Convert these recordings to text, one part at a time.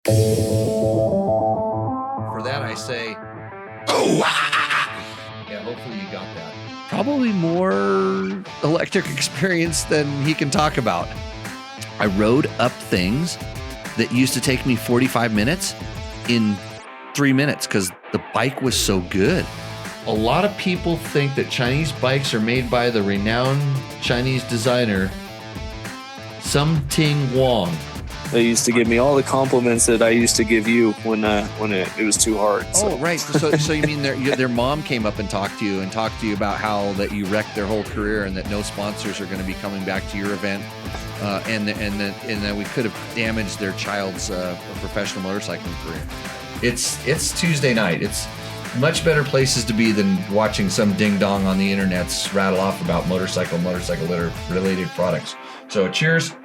For that, I say, oh, yeah, hopefully you got that. Probably more electric experience than he can talk about. I rode up things that used to take me 45 minutes in 3 minutes because the bike was so good. A lot of people think that Chinese bikes are made by the renowned Chinese designer Something Wong. They used to give me all the compliments that I used to give you when it was too hard. So. Oh, right. So you mean their mom came up and talked to you about how that you wrecked their whole career and that no sponsors are going to be coming back to your event, and that we could have damaged their child's professional motorcycling career. It's Tuesday night. It's much better places to be than watching some ding dong on the internets rattle off about motorcycle related products. So cheers.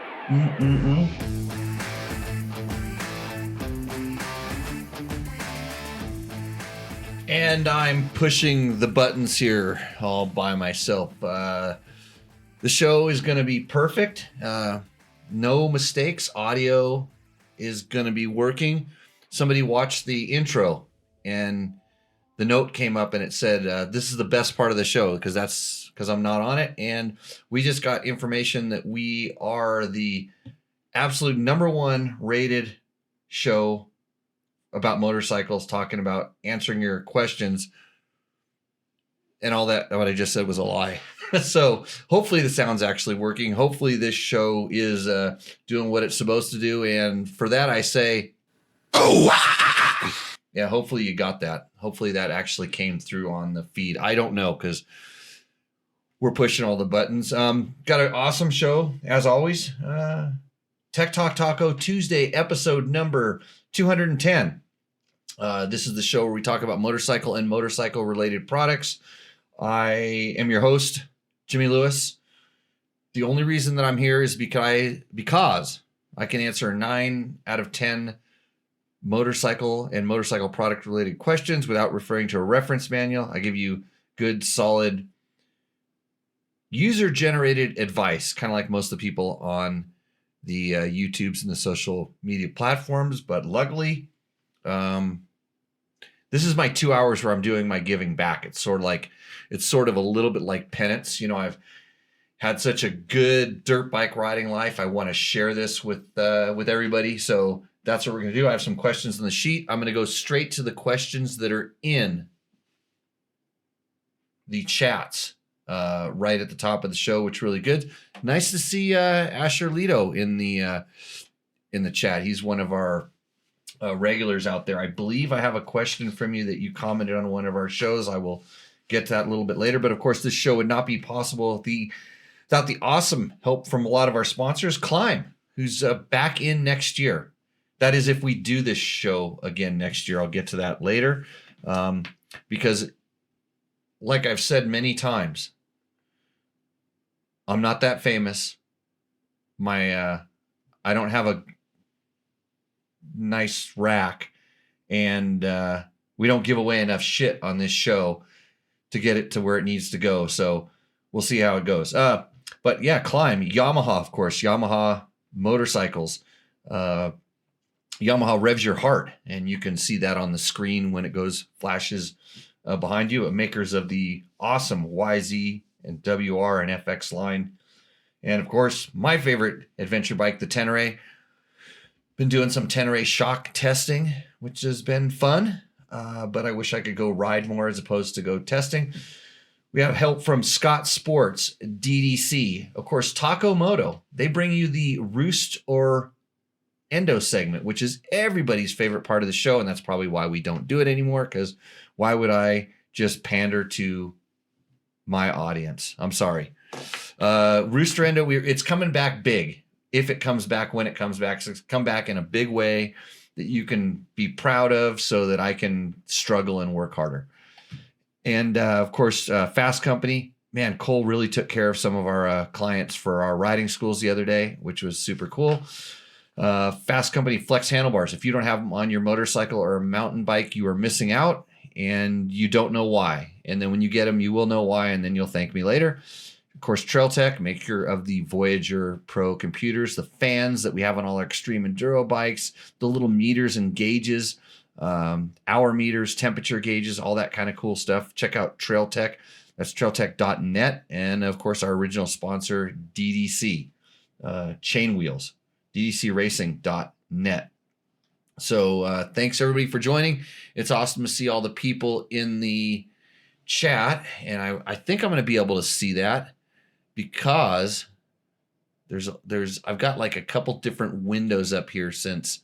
And I'm pushing the buttons here all by myself. The show is going to be perfect. No mistakes. Audio is going to be working. Somebody watched the intro and the note came up and it said, this is the best part of the show because I'm not on it. And we just got information that we are the absolute #1 rated show about motorcycles, talking about answering your questions, and all that. What I just said was a lie. So hopefully the sound's actually working. Hopefully this show is doing what it's supposed to do. And for that, I say, oh, yeah, hopefully you got that. Hopefully that actually came through on the feed. I don't know because we're pushing all the buttons. Got an awesome show, as always. Tech Talk Taco Tuesday, episode number 210. This is the show where we talk about motorcycle and motorcycle-related products. I am your host, Jimmy Lewis. The only reason that I'm here is because I can answer 9 out of 10 motorcycle and motorcycle product-related questions without referring to a reference manual. I give you good, solid, user-generated advice, kind of like most of the people on the YouTubes and the social media platforms. But luckily, this is my 2 hours where I'm doing my giving back. It's sort of a little bit like penance. You know, I've had such a good dirt bike riding life. I want to share this with everybody. So that's what we're going to do. I have some questions on the sheet. I'm going to go straight to the questions that are in the chats right at the top of the show, which is really good. Nice to see Asher Lito in the chat. He's one of our regulars out there. I believe I have a question from you that you commented on one of our shows. I will get to that a little bit later. But of course, this show would not be possible without the awesome help from a lot of our sponsors. Climb, who's back in next year. That is if we do this show again next year. I'll get to that later. Because like I've said many times, I'm not that famous. I don't have a nice rack, and we don't give away enough shit on this show to get it to where it needs to go. So we'll see how it goes. But yeah, Climb, Yamaha, of course, Yamaha motorcycles. Yamaha revs your heart, and you can see that on the screen when it flashes behind you. Makers of the awesome YZ and WR and FX line. And of course, my favorite adventure bike, the Tenere. Been doing some Tenere shock testing, which has been fun, but I wish I could go ride more as opposed to go testing. We have help from Scott Sports, DDC. Of course, Taco Moto. They bring you the Roost or Endo segment, which is everybody's favorite part of the show, and that's probably why we don't do it anymore, because why would I just pander to my audience? I'm sorry. Roost or Endo, it's coming back big. If it comes back, when it comes back, so it's come back in a big way that you can be proud of so that I can struggle and work harder. And of course, Fasst Company. Man, Cole really took care of some of our clients for our riding schools the other day, which was super cool. Fasst Company flex handlebars. If you don't have them on your motorcycle or mountain bike, you are missing out, and you don't know why. And then when you get them, you will know why, and then you'll thank me later. Of course, Trail Tech, maker of the Voyager Pro computers, the fans that we have on all our extreme enduro bikes, the little meters and gauges, hour meters, temperature gauges, all that kind of cool stuff. Check out Trail Tech. That's trailtech.net. And of course, our original sponsor, DDC, chain wheels, ddcracing.net. So thanks everybody for joining. It's awesome to see all the people in the chat. And I think I'm going to be able to see that because I've got like a couple different windows up here since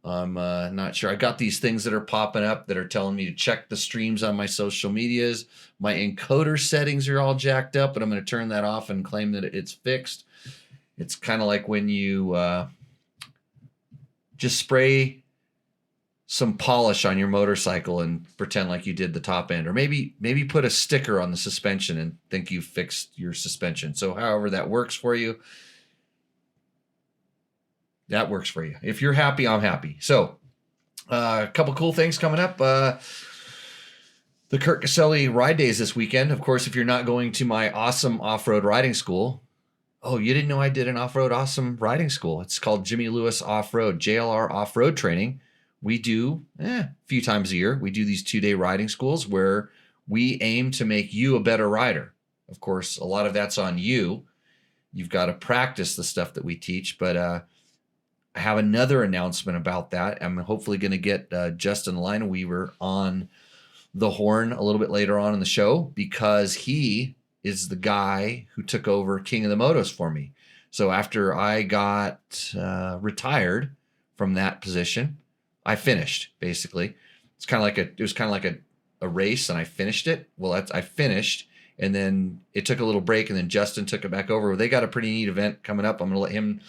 I'm not sure. I got these things that are popping up that are telling me to check the streams on my social medias. My encoder settings are all jacked up, but I'm going to turn that off and claim that it's fixed. It's kind of like when you just spray some polish on your motorcycle and pretend like you did the top end, or maybe put a sticker on the suspension and think you fixed your suspension. So however that works for you, that works for you. If you're happy, I'm happy. So a couple cool things coming up. The Kurt Caselli ride days this weekend. Of course, if you're not going to my awesome off-road riding school, oh, you didn't know I did an off-road awesome riding school. It's called Jimmy Lewis Off-Road, JLR Off-Road Training. We do a few times a year. We do these 2-day riding schools where we aim to make you a better rider. Of course, a lot of that's on you. You've got to practice the stuff that we teach. But I have another announcement about that. I'm hopefully going to get Justin Linewieber on the horn a little bit later on in the show because he is the guy who took over King of the Motos for me. So after I got retired from that position, I finished basically. It was kind of like a race, and I finished it. Well, I finished, and then it took a little break, and then Justin took it back over. They got a pretty neat event coming up. I'm going to let him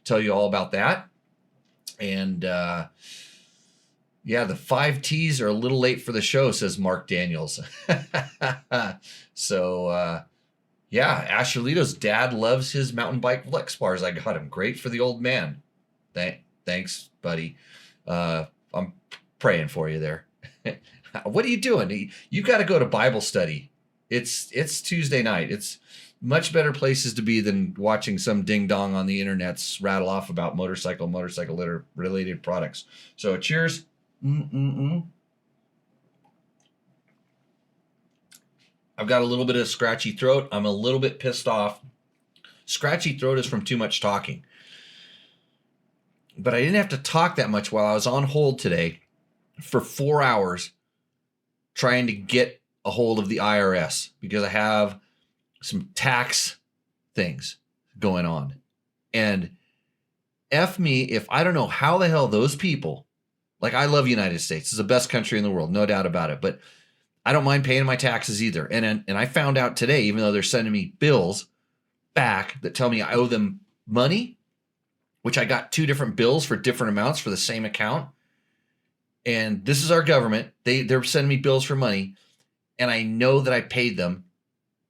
tell you all about that. And the 5 T's are a little late for the show, says Mark Daniels. So Asher Lito's dad loves his mountain bike flex bars. I got him. Great for the old man. Thanks, buddy. I'm praying for you there. What are you doing? You got to go to Bible study. It's Tuesday night. It's much better places to be than watching some ding dong on the internets rattle off about motorcycle related products. So cheers. I've got a little bit of scratchy throat. I'm a little bit pissed off. Scratchy throat is from too much talking. But I didn't have to talk that much while I was on hold today for 4 hours trying to get a hold of the IRS because I have some tax things going on. And F me if I don't know how the hell those people, like I love United States. It's the best country in the world, no doubt about it. But I don't mind paying my taxes either. And I found out today, even though they're sending me bills back that tell me I owe them money, which I got 2 different bills for different amounts for the same account. And this is our government. They're sending me bills for money. And I know that I paid them.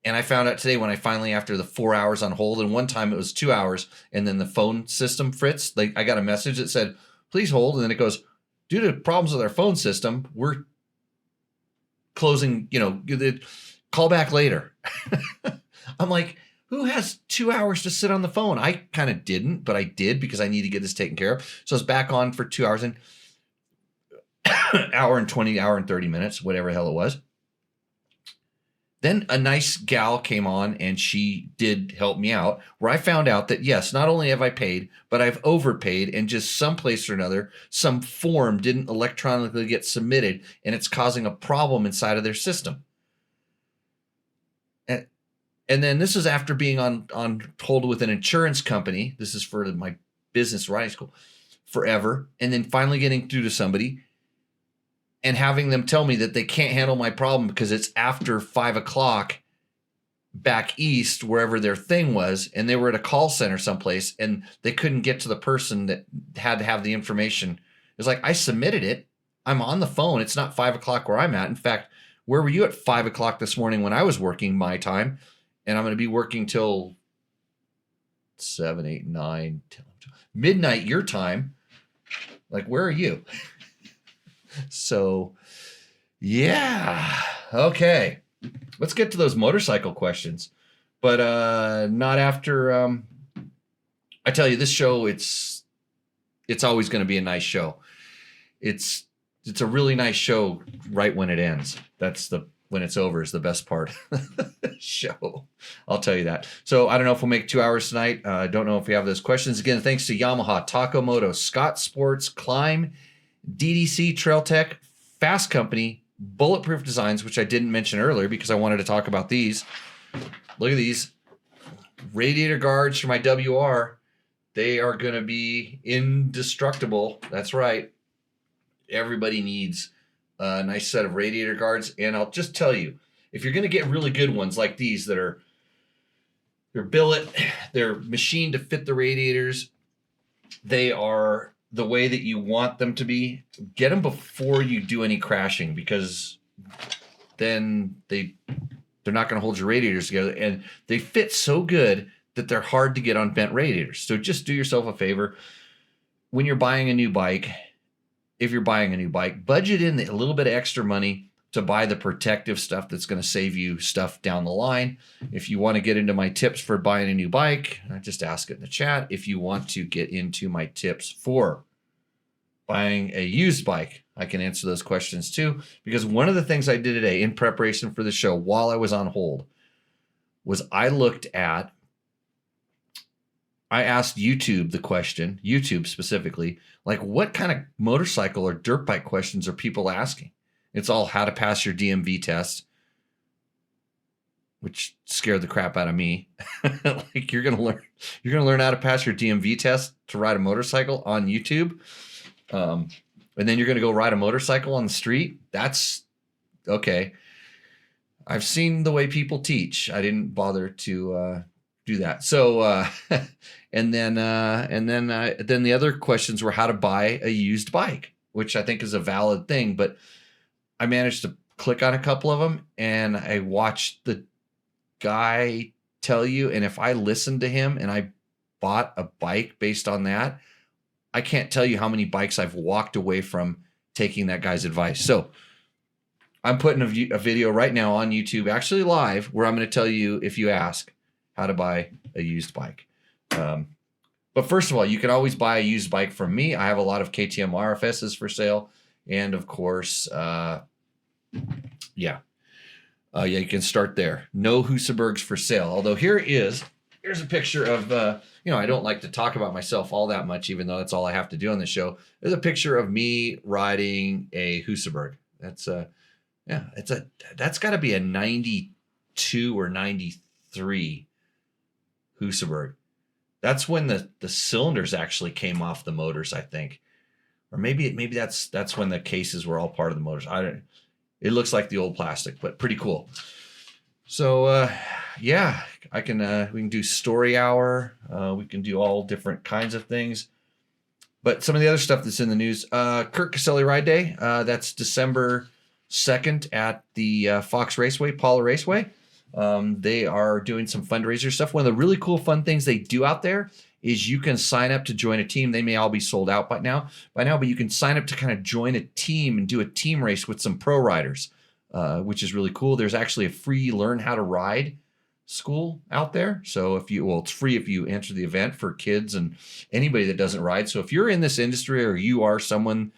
And I found out today when I finally, after the 4 hours on hold, and one time it was 2 hours, and then the phone system fritzed. I got a message that said, please hold. And then it goes, due to problems with our phone system, we're closing, call back later. I'm like, who has 2 hours to sit on the phone? I kind of didn't, but I did because I need to get this taken care of. So I was back on for 2 hours and hour and 30 minutes, whatever the hell it was. Then a nice gal came on and she did help me out where I found out that, yes, not only have I paid, but I've overpaid and just someplace or another, some form didn't electronically get submitted and it's causing a problem inside of their system. And then this is after being on hold with an insurance company. This is for my business riding school forever. And then finally getting through to somebody and having them tell me that they can't handle my problem because it's after 5 o'clock back east, wherever their thing was. And they were at a call center someplace and they couldn't get to the person that had to have the information. It's like, I submitted it. I'm on the phone. It's not 5 o'clock where I'm at. In fact, where were you at 5 o'clock this morning when I was working my time? And I'm going to be working till 7, 8, 9, 10, midnight your time. Like, where are you? So, yeah. Okay. Let's get to those motorcycle questions. but not after. I tell you, this show, it's always going to be a nice show. It's a really nice show right when it ends. When it's over is the best part of the show. I'll tell you that. So I don't know if we'll make 2 hours tonight. I don't know if we have those questions. Again, thanks to Yamaha, Taco Moto, Scott Sports, Climb, DDC, Trail Tech, Fasst Company, Bulletproof Designs, which I didn't mention earlier because I wanted to talk about these. Look at these radiator guards for my WR. They are going to be indestructible. That's right. Everybody needs a nice set of radiator guards. And I'll just tell you, if you're going to get really good ones like these they're billet, they're machined to fit the radiators. They are the way that you want them to be. Get them before you do any crashing, because then they're not going to hold your radiators together. And they fit so good that they're hard to get on bent radiators. So just do yourself a favor. When you're buying a new bike, if you're buying a new bike, budget in a little bit of extra money to buy the protective stuff that's going to save you stuff down the line. If you want to get into my tips for buying a new bike, just ask it in the chat. If you want to get into my tips for buying a used bike, I can answer those questions too. Because one of the things I did today in preparation for the show while I was on hold was I asked YouTube the question, YouTube specifically, like what kind of motorcycle or dirt bike questions are people asking? It's all how to pass your DMV test, which scared the crap out of me. Like you're gonna learn how to pass your DMV test to ride a motorcycle on YouTube, and then you're gonna go ride a motorcycle on the street. That's okay. I've seen the way people teach. I didn't bother to do that. So, and then the other questions were how to buy a used bike, which I think is a valid thing. But I managed to click on a couple of them, and I watched the guy tell you. And if I listened to him and I bought a bike based on that, I can't tell you how many bikes I've walked away from taking that guy's advice. So I'm putting a video right now on YouTube, actually live, where I'm going to tell you, if you ask, how to buy a used bike. But first of all, you can always buy a used bike from me. I have a lot of KTM RFSs for sale. And of course, you can start there. No Husabergs for sale. Although here's a picture of, I don't like to talk about myself all that much, even though that's all I have to do on the show. There's a picture of me riding a Husaberg. That's got to be a 92 or 93 Husaberg. That's when the cylinders actually came off the motors, I think. Or maybe that's when the cases were all part of the motors. It looks like the old plastic, but pretty cool. So we can do story hour. We can do all different kinds of things. But some of the other stuff that's in the news, Kurt Caselli Ride Day, that's December 2nd at the Fox Raceway, Paula Raceway. They are doing some fundraiser stuff. One of the really cool fun things they do out there is you can sign up to join a team. They may all be sold out by now, but you can sign up to kind of join a team and do a team race with some pro riders, which is really cool. There's actually a free learn how to ride school out there. So it's free if you enter the event for kids and anybody that doesn't ride. So if you're in this industry or you are someone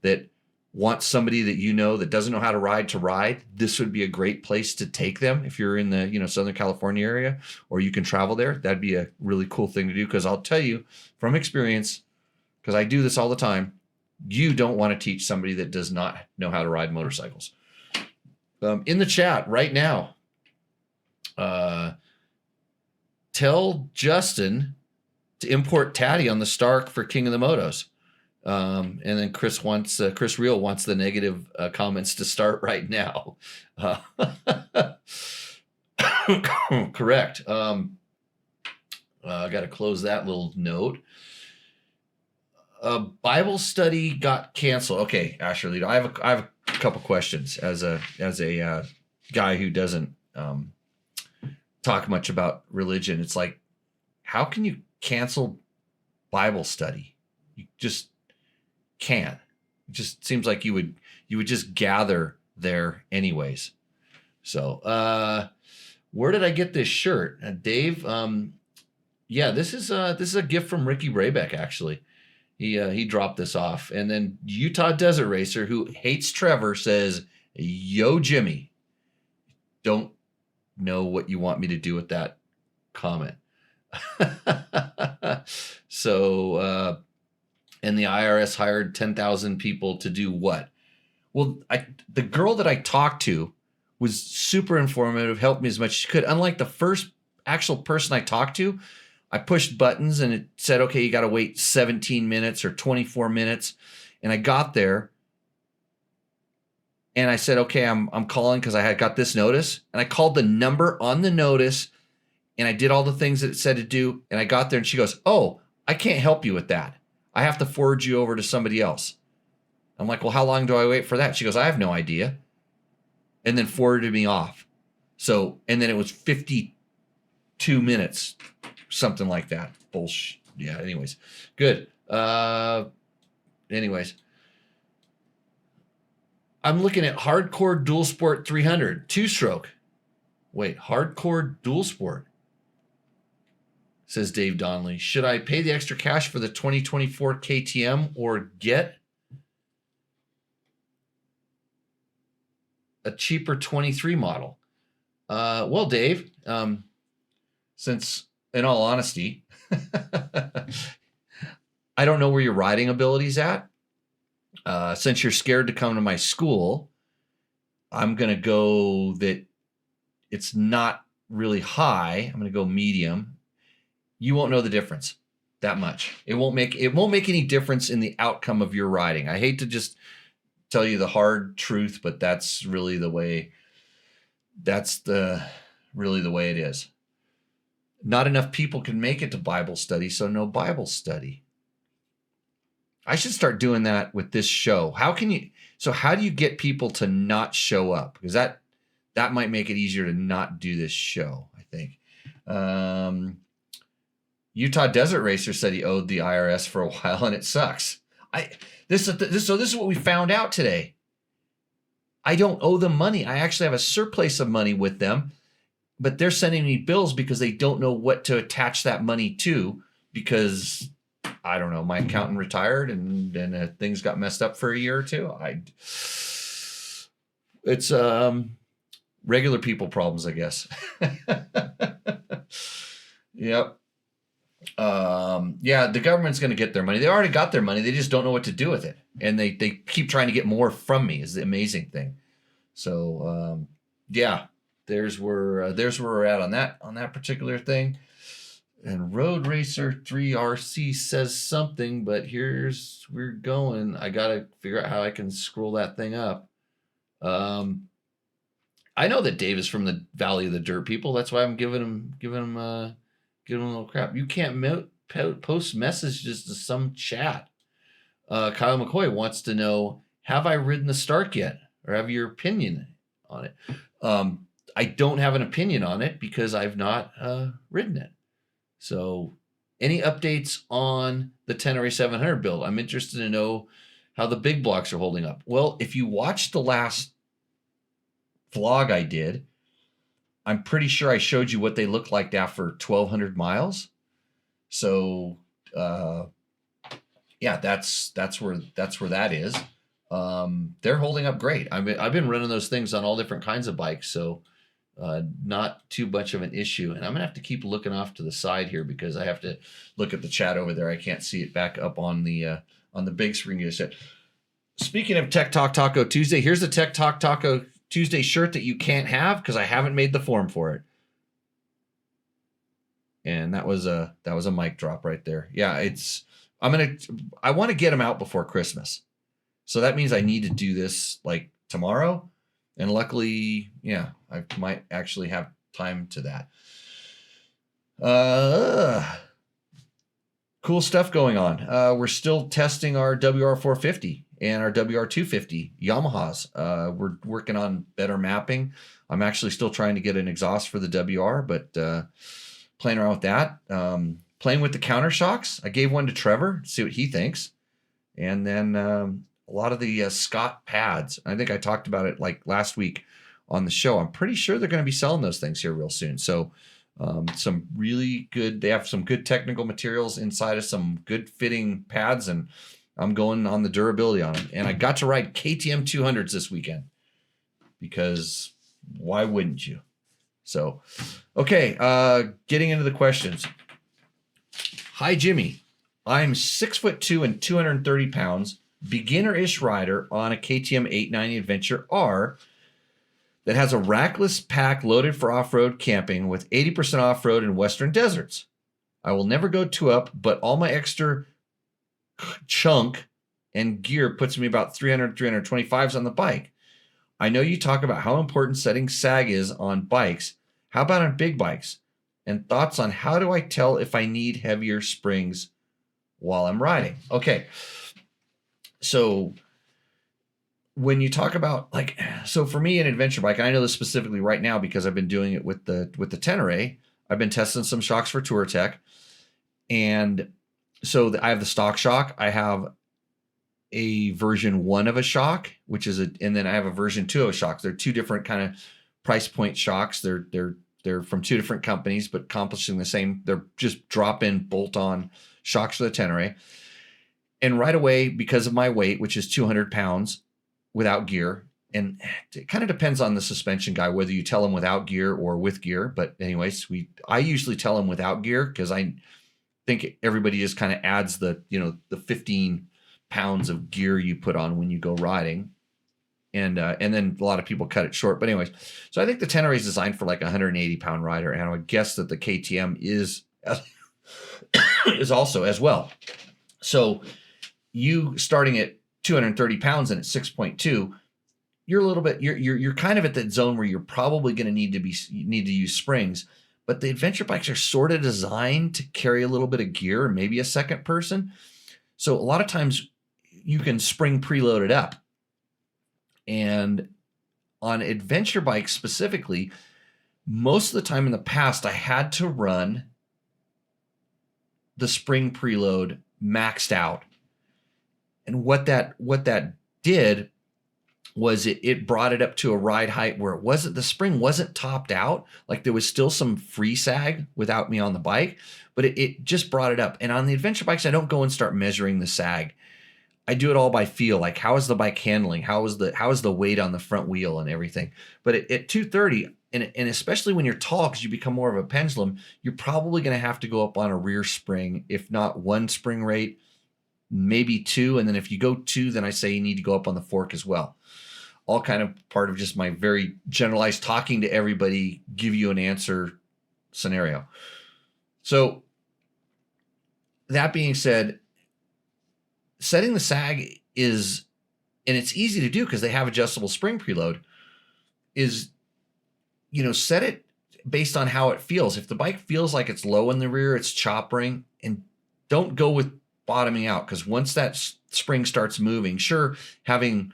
that wants somebody that that doesn't know how to ride, this would be a great place to take them. If you're in the Southern California area, or you can travel there, that'd be a really cool thing to do. Because I'll tell you from experience, because I do this all the time, you don't want to teach somebody that does not know how to ride motorcycles. In the chat right now, tell Justin to import Taddy on the Stark for King of the Motos. And then Chris Real wants the negative comments to start right now. Correct. I got to close that little note. Bible study got canceled. Okay, Asher Lito, I have a couple questions as a guy who doesn't talk much about religion. It's like, how can you cancel Bible study? You just can't. It just seems like you would just gather there anyways. So Where did I get this shirt? Dave, yeah, this is a gift from Ricky Braybeck, actually. He dropped this off. And then Utah Desert Racer, who hates Trevor, says, "Yo, Jimmy, don't know what you want me to do with that comment." So, and the IRS hired 10,000 people to do what? Well, the girl that I talked to was super informative, helped me as much as she could. Unlike the first actual person I talked to, I pushed buttons and it said, okay, you got to wait 17 minutes or 24 minutes. And I got there and I said, okay, I'm calling because I had got this notice. And I called the number on the notice and I did all the things that it said to do. And I got there and she goes, "Oh, I can't help you with that. I have to forward you over to somebody else." I'm like, "Well, how long do I wait for that?" She goes, "I have no idea." And then forwarded me off. So, and then it was 52 minutes, something like that. Bullshit. Yeah, anyways. Good. Anyways. I'm looking at Hardcore Dual Sport 300, 2-stroke. Wait, Hardcore Dual Sport, says Dave Donnelly. Should I pay the extra cash for the 2024 KTM or get a cheaper 23 model? Well, Dave, since in all honesty, I don't know where your riding ability's at. Since you're scared to come to my school, I'm going to go that it's not really high. I'm going to go medium. You won't know the difference that much. It won't make any difference in the outcome of your riding. I hate to just tell you the hard truth, but that's really the way. Really the way it is. Not enough people can make it to Bible study, so no Bible study. I should start doing that with this show. How do you get people to not show up? Because that might make it easier to not do this show, I think. Utah Desert Racer said he owed the IRS for a while, and it sucks. This is what we found out today. I don't owe them money. I actually have a surplus of money with them, but they're sending me bills because they don't know what to attach that money to because, I don't know, my accountant retired and things got messed up for a year or two. It's regular people problems, I guess. Yep. Yeah, the government's going to get their money. They already got their money. They just don't know what to do with it. And they keep trying to get more from me is the amazing thing. So, yeah, there's where we're at on that particular thing. And Road Racer 3RC says something, but we're going. I got to figure out how I can scroll that thing up. I know that Dave is from the Valley of the Dirt People. That's why I'm giving him a little crap. You can't post messages to some chat. Kyle McCoy wants to know, have I ridden the Stark yet? Or have your opinion on it? I don't have an opinion on it because I've not ridden it. So any updates on the Tenere 700 build? I'm interested to know how the big blocks are holding up. Well, if you watched the last vlog I did, I'm pretty sure I showed you what they look like after 1,200 miles. So, yeah, that's where that is. They're holding up great. I've been running those things on all different kinds of bikes, so not too much of an issue. And I'm gonna have to keep looking off to the side here because I have to look at the chat over there. I can't see it back up on the big screen you said. Speaking of Tech Talk Taco Tuesday, here's the Tech Talk Taco Tuesday shirt that you can't have because I haven't made the form for it. And that was a mic drop right there. Yeah, I want to get them out before Christmas. So that means I need to do this like tomorrow. And luckily, yeah, I might actually have time to that. Cool stuff going on. We're still testing our WR450 and our WR250 Yamahas. We're working on better mapping. I'm actually still trying to get an exhaust for the WR, but playing around with that. Playing with the counter shocks. I gave one to Trevor to see what he thinks. And then a lot of the Scott pads. I think I talked about it like last week on the show. I'm pretty sure they're going to be selling those things here real soon. So some really good, they have some good technical materials inside of some good fitting pads, and I'm going on the durability on them. And I got to ride KTM 200s this weekend because why wouldn't you? So, okay, getting into the questions. Hi, Jimmy. I'm 6'2" and 230 pounds, beginner-ish rider on a KTM 890 Adventure R that has a rackless pack loaded for off-road camping with 80% off-road in western deserts. I will never go 2-up, but all my extra chunk and gear puts me about 300, 325s on the bike. I know you talk about how important setting sag is on bikes. How about on big bikes? And thoughts on how do I tell if I need heavier springs while I'm riding? Okay. So when you talk about so for me, an adventure bike, and I know this specifically right now because I've been doing it with the Tenere. I've been testing some shocks for TourTech. And so I have the stock shock. I have a version 1 of a shock, and then I have a version 2 of a shock. They're two different kind of price point shocks. They're from two different companies, but accomplishing the same. They're just drop-in, bolt-on shocks for the Tenere. And right away, because of my weight, which is 200 pounds without gear, and it kind of depends on the suspension guy, whether you tell him without gear or with gear. But anyways, I usually tell him without gear because I think everybody just kind of adds the 15 pounds of gear you put on when you go riding. And then a lot of people cut it short. But anyways, so I think the Tenere is designed for like a 180 pound rider. And I would guess that the KTM is also as well. So you starting at 230 pounds and at 6.2, you're a little bit, you're kind of at that zone where you're probably going to need to use springs. But the adventure bikes are sort of designed to carry a little bit of gear, maybe a second person. So a lot of times you can spring preload it up. And on adventure bikes specifically, most of the time in the past, I had to run the spring preload maxed out. And what that did was it brought it up to a ride height where the spring wasn't topped out. Like there was still some free sag without me on the bike, but it just brought it up. And on the adventure bikes, I don't go and start measuring the sag. I do it all by feel, like how is the bike handling? How is the weight on the front wheel and everything? But at 230, and especially when you're tall, because you become more of a pendulum, you're probably going to have to go up on a rear spring, if not 1 spring rate, maybe 2. And then if you go 2, then I say you need to go up on the fork as well. All kind of part of just my very generalized talking to everybody, give you an answer scenario. So that being said, setting the sag is, and it's easy to do because they have adjustable spring preload, is, set it based on how it feels. If the bike feels like it's low in the rear, it's choppering, and don't go with bottoming out, because once that spring starts moving, sure, having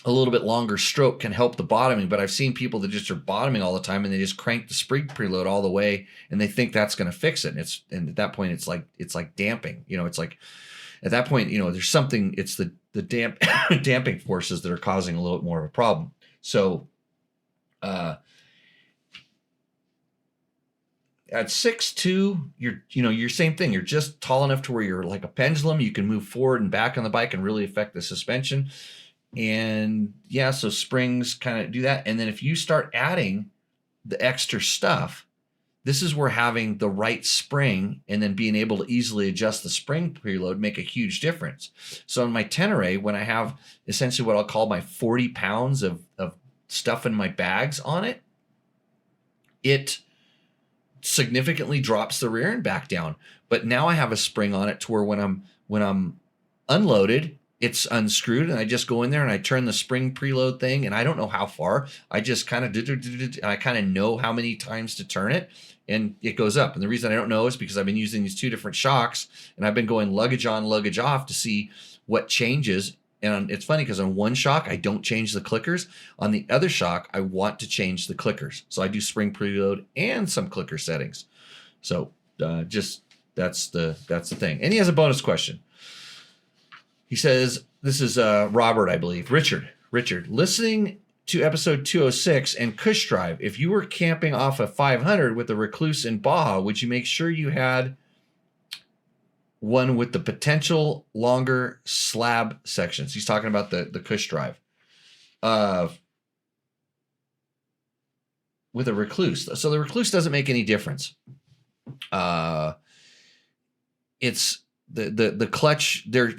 a little bit longer stroke can help the bottoming, but I've seen people that just are bottoming all the time and they just crank the spring preload all the way and they think that's going to fix it. And at that point, it's like damping. It's like, at that point, there's something, it's the damping forces that are causing a little bit more of a problem. So at 6'2", you're same thing. You're just tall enough to where you're like a pendulum. You can move forward and back on the bike and really affect the suspension. And yeah, so springs kind of do that. And then if you start adding the extra stuff, this is where having the right spring and then being able to easily adjust the spring preload make a huge difference. So in my Tenere, when I have essentially what I'll call my 40 pounds of stuff in my bags on it, it significantly drops the rear end back down. But now I have a spring on it to where when I'm unloaded, it's unscrewed, and I just go in there and I turn the spring preload thing, and I don't know how far. I just kind of and I kind of know how many times to turn it, and it goes up. And the reason I don't know is because I've been using these 2 different shocks, and I've been going luggage on, luggage off to see what changes. And it's funny because on one shock, I don't change the clickers. On the other shock, I want to change the clickers. So I do spring preload and some clicker settings. So just that's the thing. And he has a bonus question. He says, this is Robert, I believe. Richard, listening to episode 206 and Cush Drive. If you were camping off a 500 with a Recluse in Baja, would you make sure you had one with the potential longer slab sections? He's talking about the Cush Drive. With a Recluse. So the Recluse doesn't make any difference. It's the clutch there.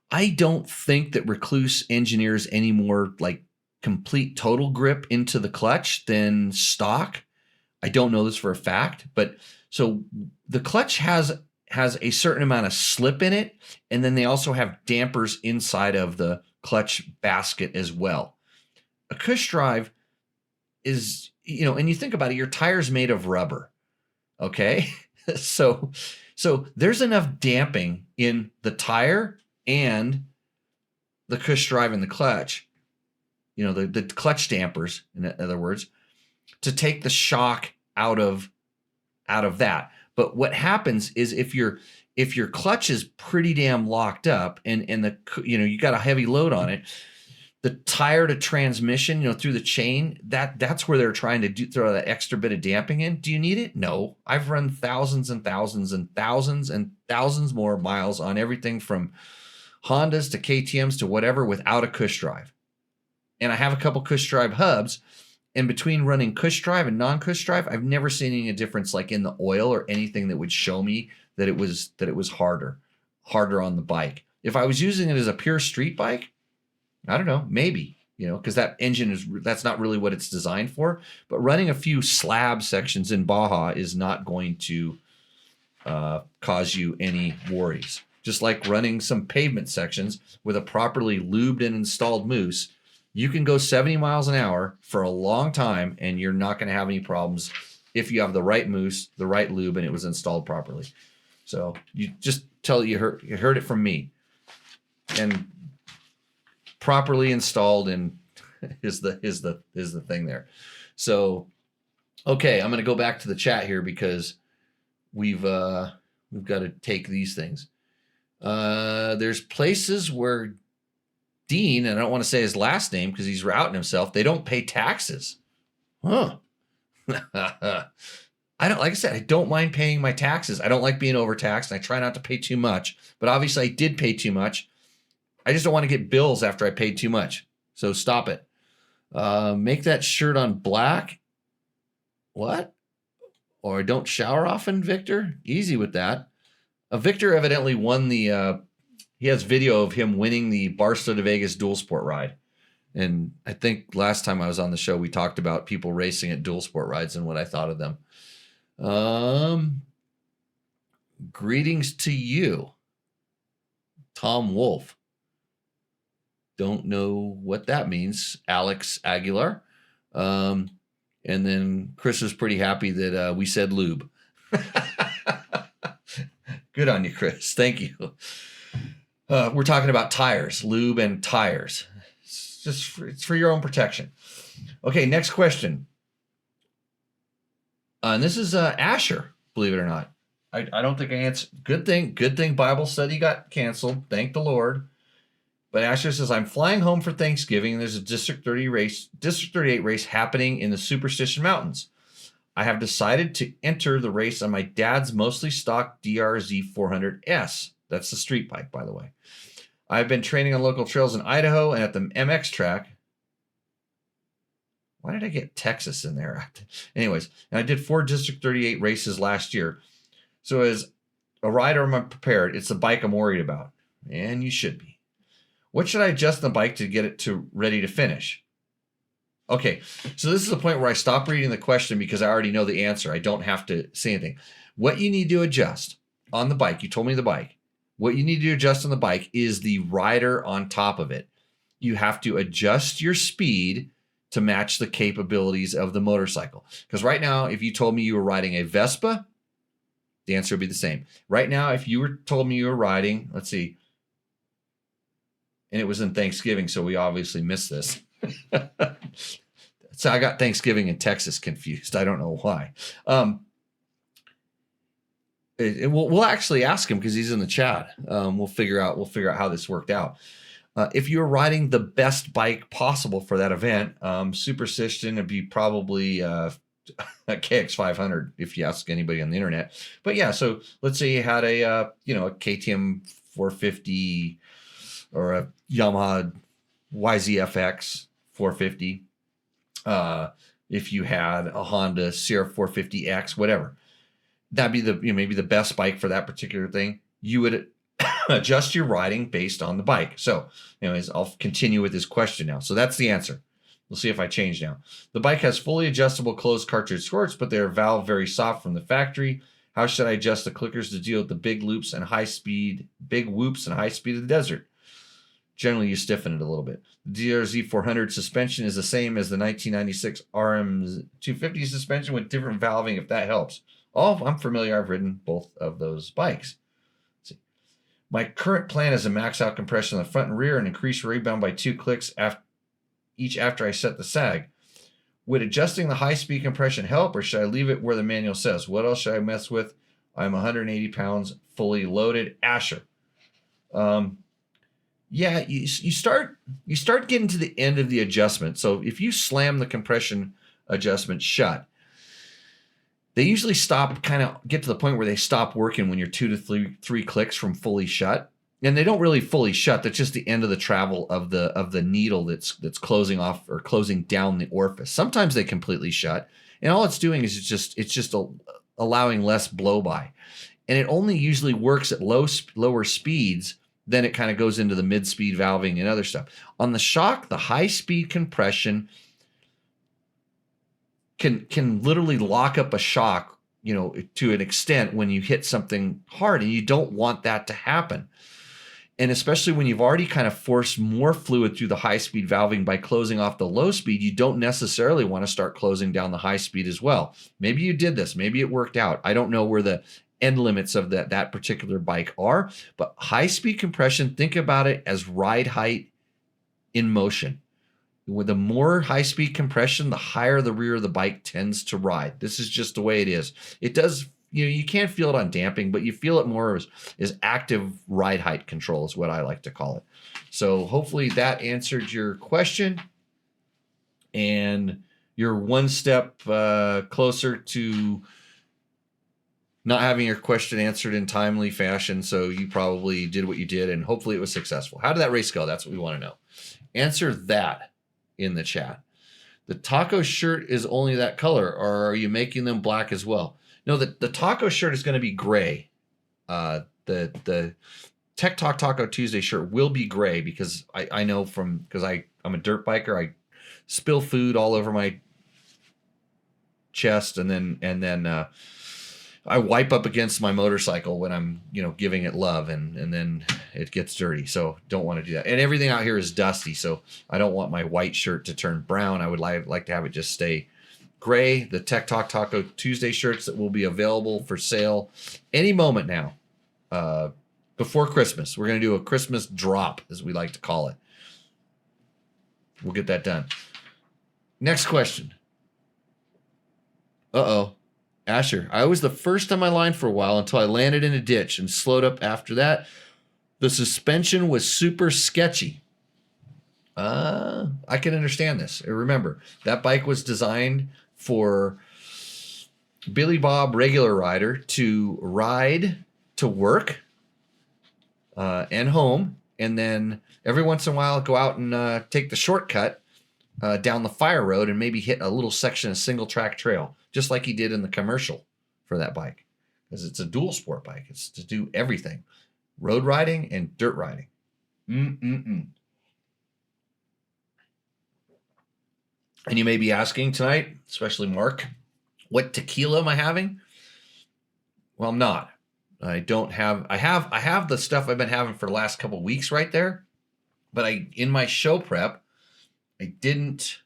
I don't think that Recluse engineers any more like complete total grip into the clutch than stock. I don't know this for a fact, but so the clutch has a certain amount of slip in it, and then they also have dampers inside of the clutch basket as well. A Cush Drive is, and you think about it, your tire's made of rubber. Okay. So there's enough damping in the tire and the Cush Drive and the clutch, the clutch dampers, in other words, to take the shock out of that. But what happens is if your clutch is pretty damn locked up and you got a heavy load on it, the tire to transmission, through the chain, that's where they're trying to throw that extra bit of damping in. Do you need it? No. I've run thousands and thousands and thousands and thousands more miles on everything from Hondas to KTMs to whatever without a Cush Drive. And I have a couple Cush Drive hubs. And between running Cush Drive and non-Cush Drive, I've never seen any difference like in the oil or anything that would show me that it was harder on the bike. If I was using it as a pure street bike, I don't know, maybe, because that engine that's not really what it's designed for. But running a few slab sections in Baja is not going to cause you any worries. Just like running some pavement sections with a properly lubed and installed mousse, you can go 70 miles an hour for a long time and you're not going to have any problems if you have the right mousse, the right lube, and it was installed properly. So you just you heard it from me. And properly installed and is the thing there. So, okay, I'm going to go back to the chat here because we've got to take these things. There's places where Dean, and I don't want to say his last name because he's outing himself, they don't pay taxes. Huh. Like I said, I don't mind paying my taxes. I don't like being overtaxed. I try not to pay too much, but obviously I did pay too much. I just don't want to get bills after I paid too much. So stop it. Make that shirt on black. What? Or don't shower often, Victor? Easy with that. Victor evidently won the, he has video of him winning the Barstow to Vegas dual sport ride. And I think last time I was on the show, we talked about people racing at dual sport rides and what I thought of them. Greetings to you, Tom Wolf. Don't know what that means, Alex Aguilar. And then Chris was pretty happy that we said lube. Good on you, Chris. Thank you. We're talking about tires, lube and tires. It's for your own protection. Okay, next question. And this is Asher, believe it or not. I don't think I answered. Good thing Bible study got canceled. Thank the Lord. But Asher says, I'm flying home for Thanksgiving, and there's a District 38 race happening in the Superstition Mountains. I have decided to enter the race on my dad's mostly stock DRZ 400S. That's the street bike, by the way. I've been training on local trails in Idaho and at the MX track. Why did I get Texas in there? Anyways, and I did 4 District 38 races last year. So as a rider, I'm prepared. It's the bike I'm worried about. And you should be. What should I adjust the bike to get it ready to finish? Okay, so this is the point where I stop reading the question because I already know the answer. I don't have to say anything. What you need to adjust on the bike, you told me the bike. What you need to adjust on the bike is the rider on top of it. You have to adjust your speed to match the capabilities of the motorcycle. Because right now, if you told me you were riding a Vespa, the answer would be the same. Right now, if you told me you were riding, let's see, and it was in Thanksgiving, so we obviously missed this. So I got Thanksgiving in Texas confused. I don't know why. We'll actually ask him because he's in the chat. We'll figure out how this worked out. If you're riding the best bike possible for that event, super system would be probably a KX500 if you ask anybody on the internet. But yeah, so let's say you had a KTM 450 or a Yamaha YZFX 450. If you had a Honda Sierra 450X, whatever, that'd be the maybe the best bike for that particular thing. You would adjust your riding based on the bike. So, anyways, I'll continue with this question now. So that's the answer. We'll see if I change now. The bike has fully adjustable closed cartridge squirts, but they're valved very soft from the factory. How should I adjust the clickers to deal with the big whoops and high speed of the desert? Generally, you stiffen it a little bit. The DRZ 400 suspension is the same as the 1996 RM 250 suspension with different valving, if that helps. Oh, I'm familiar. I've ridden both of those bikes. Let's see. My current plan is to max out compression on the front and rear and increase rebound by 2 clicks each after I set the sag. Would adjusting the high-speed compression help, or should I leave it where the manual says? What else should I mess with? I'm 180 pounds, fully loaded. Asher. Yeah, you start getting to the end of the adjustment. So if you slam the compression adjustment shut, they usually get to the point where they stop working when you're 2 to 3 clicks from fully shut. And they don't really fully shut. That's just the end of the travel of the needle that's closing off or closing down the orifice. Sometimes they completely shut, and all it's doing is it's just allowing less blow by, and it only usually works at lower speeds. Then it kind of goes into the mid-speed valving and other stuff. On the shock, the high-speed compression can literally lock up a shock, to an extent when you hit something hard, and you don't want that to happen. And especially when you've already kind of forced more fluid through the high-speed valving by closing off the low speed, you don't necessarily want to start closing down the high speed as well. Maybe you did this. Maybe it worked out. I don't know where the end limits of that particular bike are, but high-speed compression, think about it as ride height in motion. With the more high-speed compression, the higher the rear of the bike tends to ride. This is just the way it is. It does. You can't feel it on damping, but you feel it more as active ride height control is what I like to call it. So hopefully that answered your question, and you're one step closer to not having your question answered in timely fashion. So you probably did what you did, and hopefully it was successful. How did that race go? That's what we want to know. Answer that in the chat. The taco shirt is only that color, or are you making them black as well? No, the taco shirt is going to be gray. The Tech Talk Taco Tuesday shirt will be gray because I know because I'm a dirt biker. I spill food all over my chest, and then I wipe up against my motorcycle when I'm giving it love, and then it gets dirty. So don't want to do that. And everything out here is dusty, so I don't want my white shirt to turn brown. I would like to have it just stay gray. The Tech Talk Taco Tuesday shirts that will be available for sale any moment now, before Christmas. We're going to do a Christmas drop, as we like to call it. We'll get that done. Next question. Asher, I was the first on my line for a while until I landed in a ditch and slowed up after that. The suspension was super sketchy. I can understand this. Remember, that bike was designed for Billy Bob regular rider to ride to work and home, and then every once in a while go out and take the shortcut down the fire road and maybe hit a little section of single track trail, just like he did in the commercial for that bike, because it's a dual sport bike. It's to do everything, road riding and dirt riding. And you may be asking tonight, especially Mark, what tequila am I having? Well, I'm not. I have the stuff I've been having for the last couple of weeks right there, but in my show prep, I didn't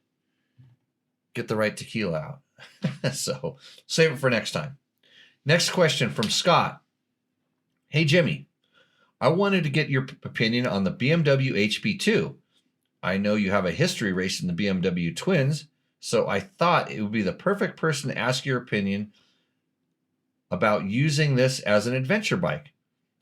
get the right tequila out. So save it for next time. Next question from Scott. Hey, Jimmy, I wanted to get your opinion on the BMW HP2. I know you have a history racing the BMW Twins, so I thought it would be the perfect person to ask your opinion about using this as an adventure bike.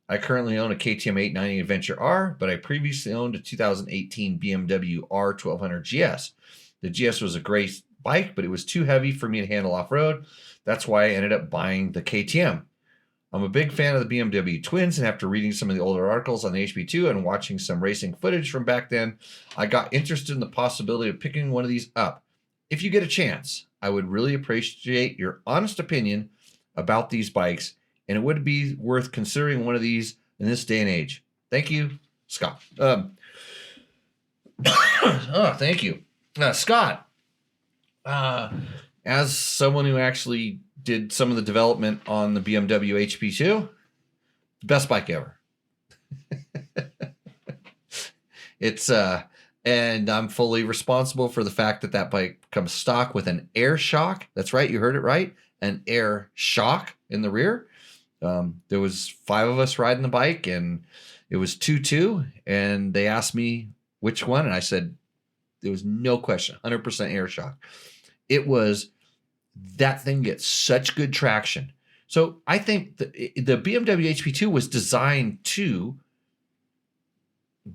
I currently own a KTM 890 Adventure R, but I previously owned a 2018 BMW R1200 GS. The GS was a great bike, but it was too heavy for me to handle off-road. That's why I ended up buying the KTM. I'm a big fan of the BMW twins, and after reading some of the older articles on the HB2 and watching some racing footage from back then, I got interested in the possibility of picking one of these up. If you get a chance, I would really appreciate your honest opinion about these bikes, and it would be worth considering one of these in this day and age. Thank you, Scott. Thank you. Scott, as someone who actually did some of the development on the BMW HP2, best bike ever. It's and I'm fully responsible for the fact that that bike comes stock with an air shock. That's right, you heard it right, an air shock in the rear. There was 5 of us riding the bike, and it was 2-2, and they asked me which one, and I said there was no question, 100% air shock. It was, that thing gets such good traction. So I think the BMW HP2 was designed to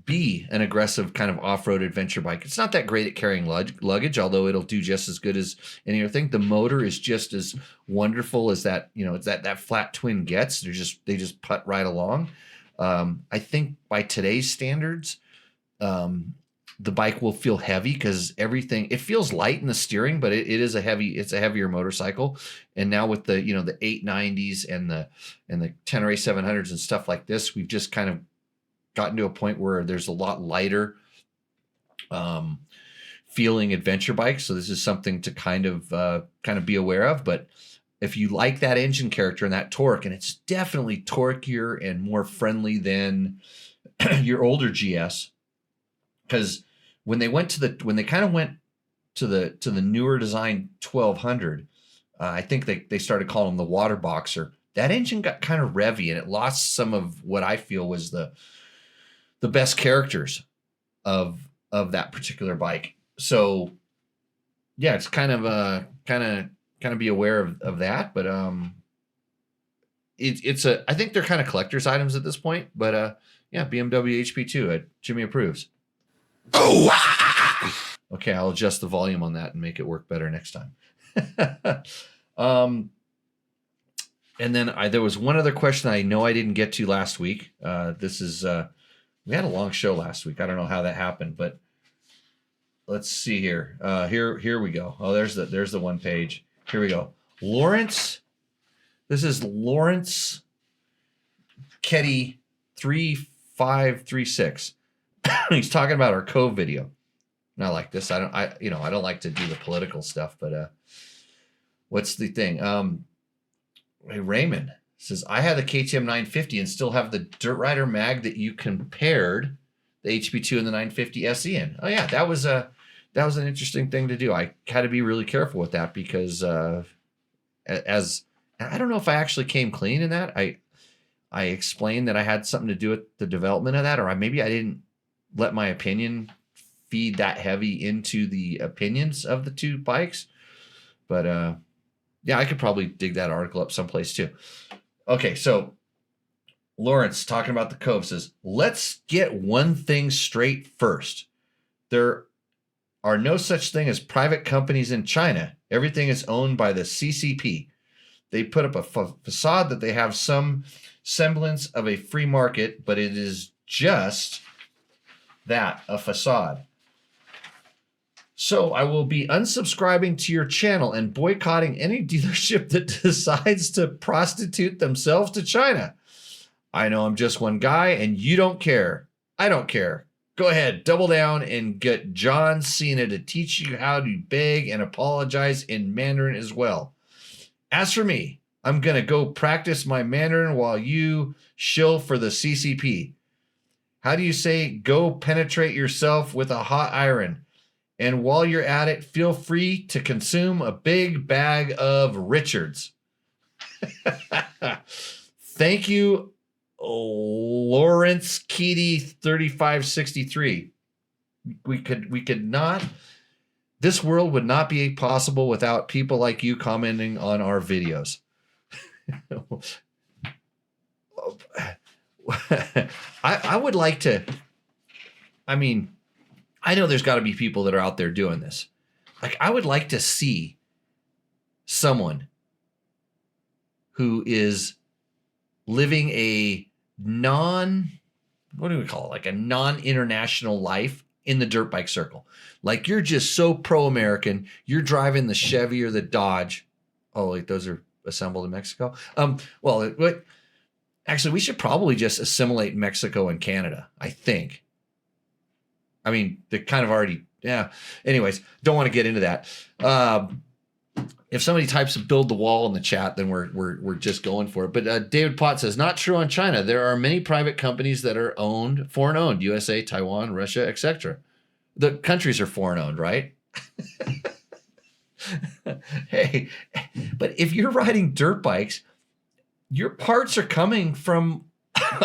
be an aggressive kind of off-road adventure bike. It's not that great at carrying luggage, although it'll do just as good as any other thing. The motor is just as wonderful as that, it's that flat twin gets. They just putt right along. I think by today's standards, the bike will feel heavy because it feels light in the steering, but it's a heavier motorcycle. And now with the, the 890s and the Tenere 700s and stuff like this, we've just kind of gotten to a point where there's a lot lighter feeling adventure bikes. So this is something to kind of be aware of. But if you like that engine character and that torque, and it's definitely torquier and more friendly than your older GS, because when they went to the newer design 1200, I think they started calling them the water boxer. That engine got kind of revvy, and it lost some of what I feel was the best characters of that particular bike. So yeah, it's kind of be aware of that. But I think they're kind of collector's items at this point. But yeah, BMW HP2, Jimmy approves. Oh, okay, I'll adjust the volume on that and make it work better next time. And then there was one other question I know I didn't get to last week. This is we had a long show last week. I don't know how that happened, but let's see here. Here we go. Oh, there's the one page. Here we go. Lawrence. This is Lawrence Ketty 3536. He's talking about our Cove video. And I like this. I don't like to do the political stuff, but what's the thing? Hey, Raymond says, I had the KTM 950 and still have the Dirt Rider mag that you compared the HP2 and the 950 SE in. Oh yeah, that was an interesting thing to do. I had to be really careful with that because as I don't know if I actually came clean in that. I explained that I had something to do with the development of that, or maybe I didn't let my opinion feed that heavy into the opinions of the two bikes. But yeah, I could probably dig that article up someplace too. Okay, so Lawrence talking about the Cove says, let's get one thing straight first. There are no such thing as private companies in China. Everything is owned by the CCP. They put up a facade that they have some semblance of a free market, but it is just that, a facade. So I will be unsubscribing to your channel and boycotting any dealership that decides to prostitute themselves to China. I know I'm just one guy and you don't care. I don't care. Go ahead, double down and get John Cena to teach you how to beg and apologize in Mandarin as well. As for me, I'm going to go practice my Mandarin while you shill for the CCP. How do you say go penetrate yourself with a hot iron? And while you're at it, feel free to consume a big bag of Richards. Thank you, Lawrence Keedy 3563. We could not, this world would not be possible without people like you commenting on our videos. I would like to. I mean, I know there's got to be people that are out there doing this. Like, I would like to see someone who is living a what do we call it? Like a non-international life in the dirt bike circle. Like, you're just so pro-American. You're driving the Chevy or the Dodge. Oh, wait, those are assembled in Mexico. Actually, we should probably just assimilate Mexico and Canada, I think. I mean, they kind of already, yeah. Anyways, don't want to get into that. If somebody types build the wall in the chat, then we're just going for it. But David Potts says, not true on China. There are many private companies that are foreign owned, USA, Taiwan, Russia, etc. The countries are foreign owned, right? Hey, but if you're riding dirt bikes, your parts are coming from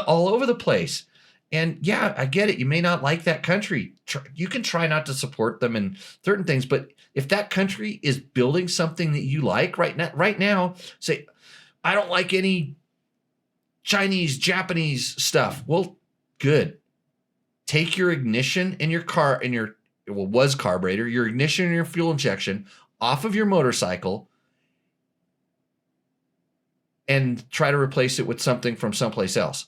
all over the place. And yeah, I get it. You may not like that country. You can try not to support them in certain things, but if that country is building something that you like right now, say, I don't like any Chinese, Japanese stuff. Well, good. Take your ignition in your car, was carburetor, your ignition and your fuel injection off of your motorcycle and try to replace it with something from someplace else.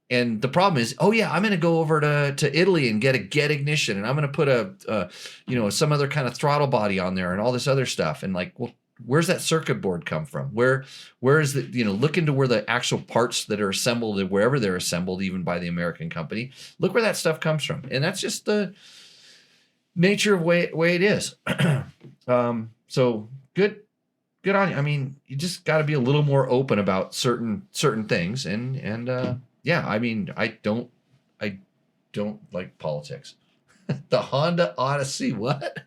And the problem is, oh yeah, I'm going to go over to Italy and get a ignition, and I'm going to put some other kind of throttle body on there and all this other stuff. And like, well, where's that circuit board come from? Where is the, look into where the actual parts that are assembled, wherever they're assembled, even by the American company, look where that stuff comes from. And that's just the nature of way it is. So good on you. I mean, you just got to be a little more open about certain things. And yeah, I mean, I don't like politics. The Honda Odyssey, what?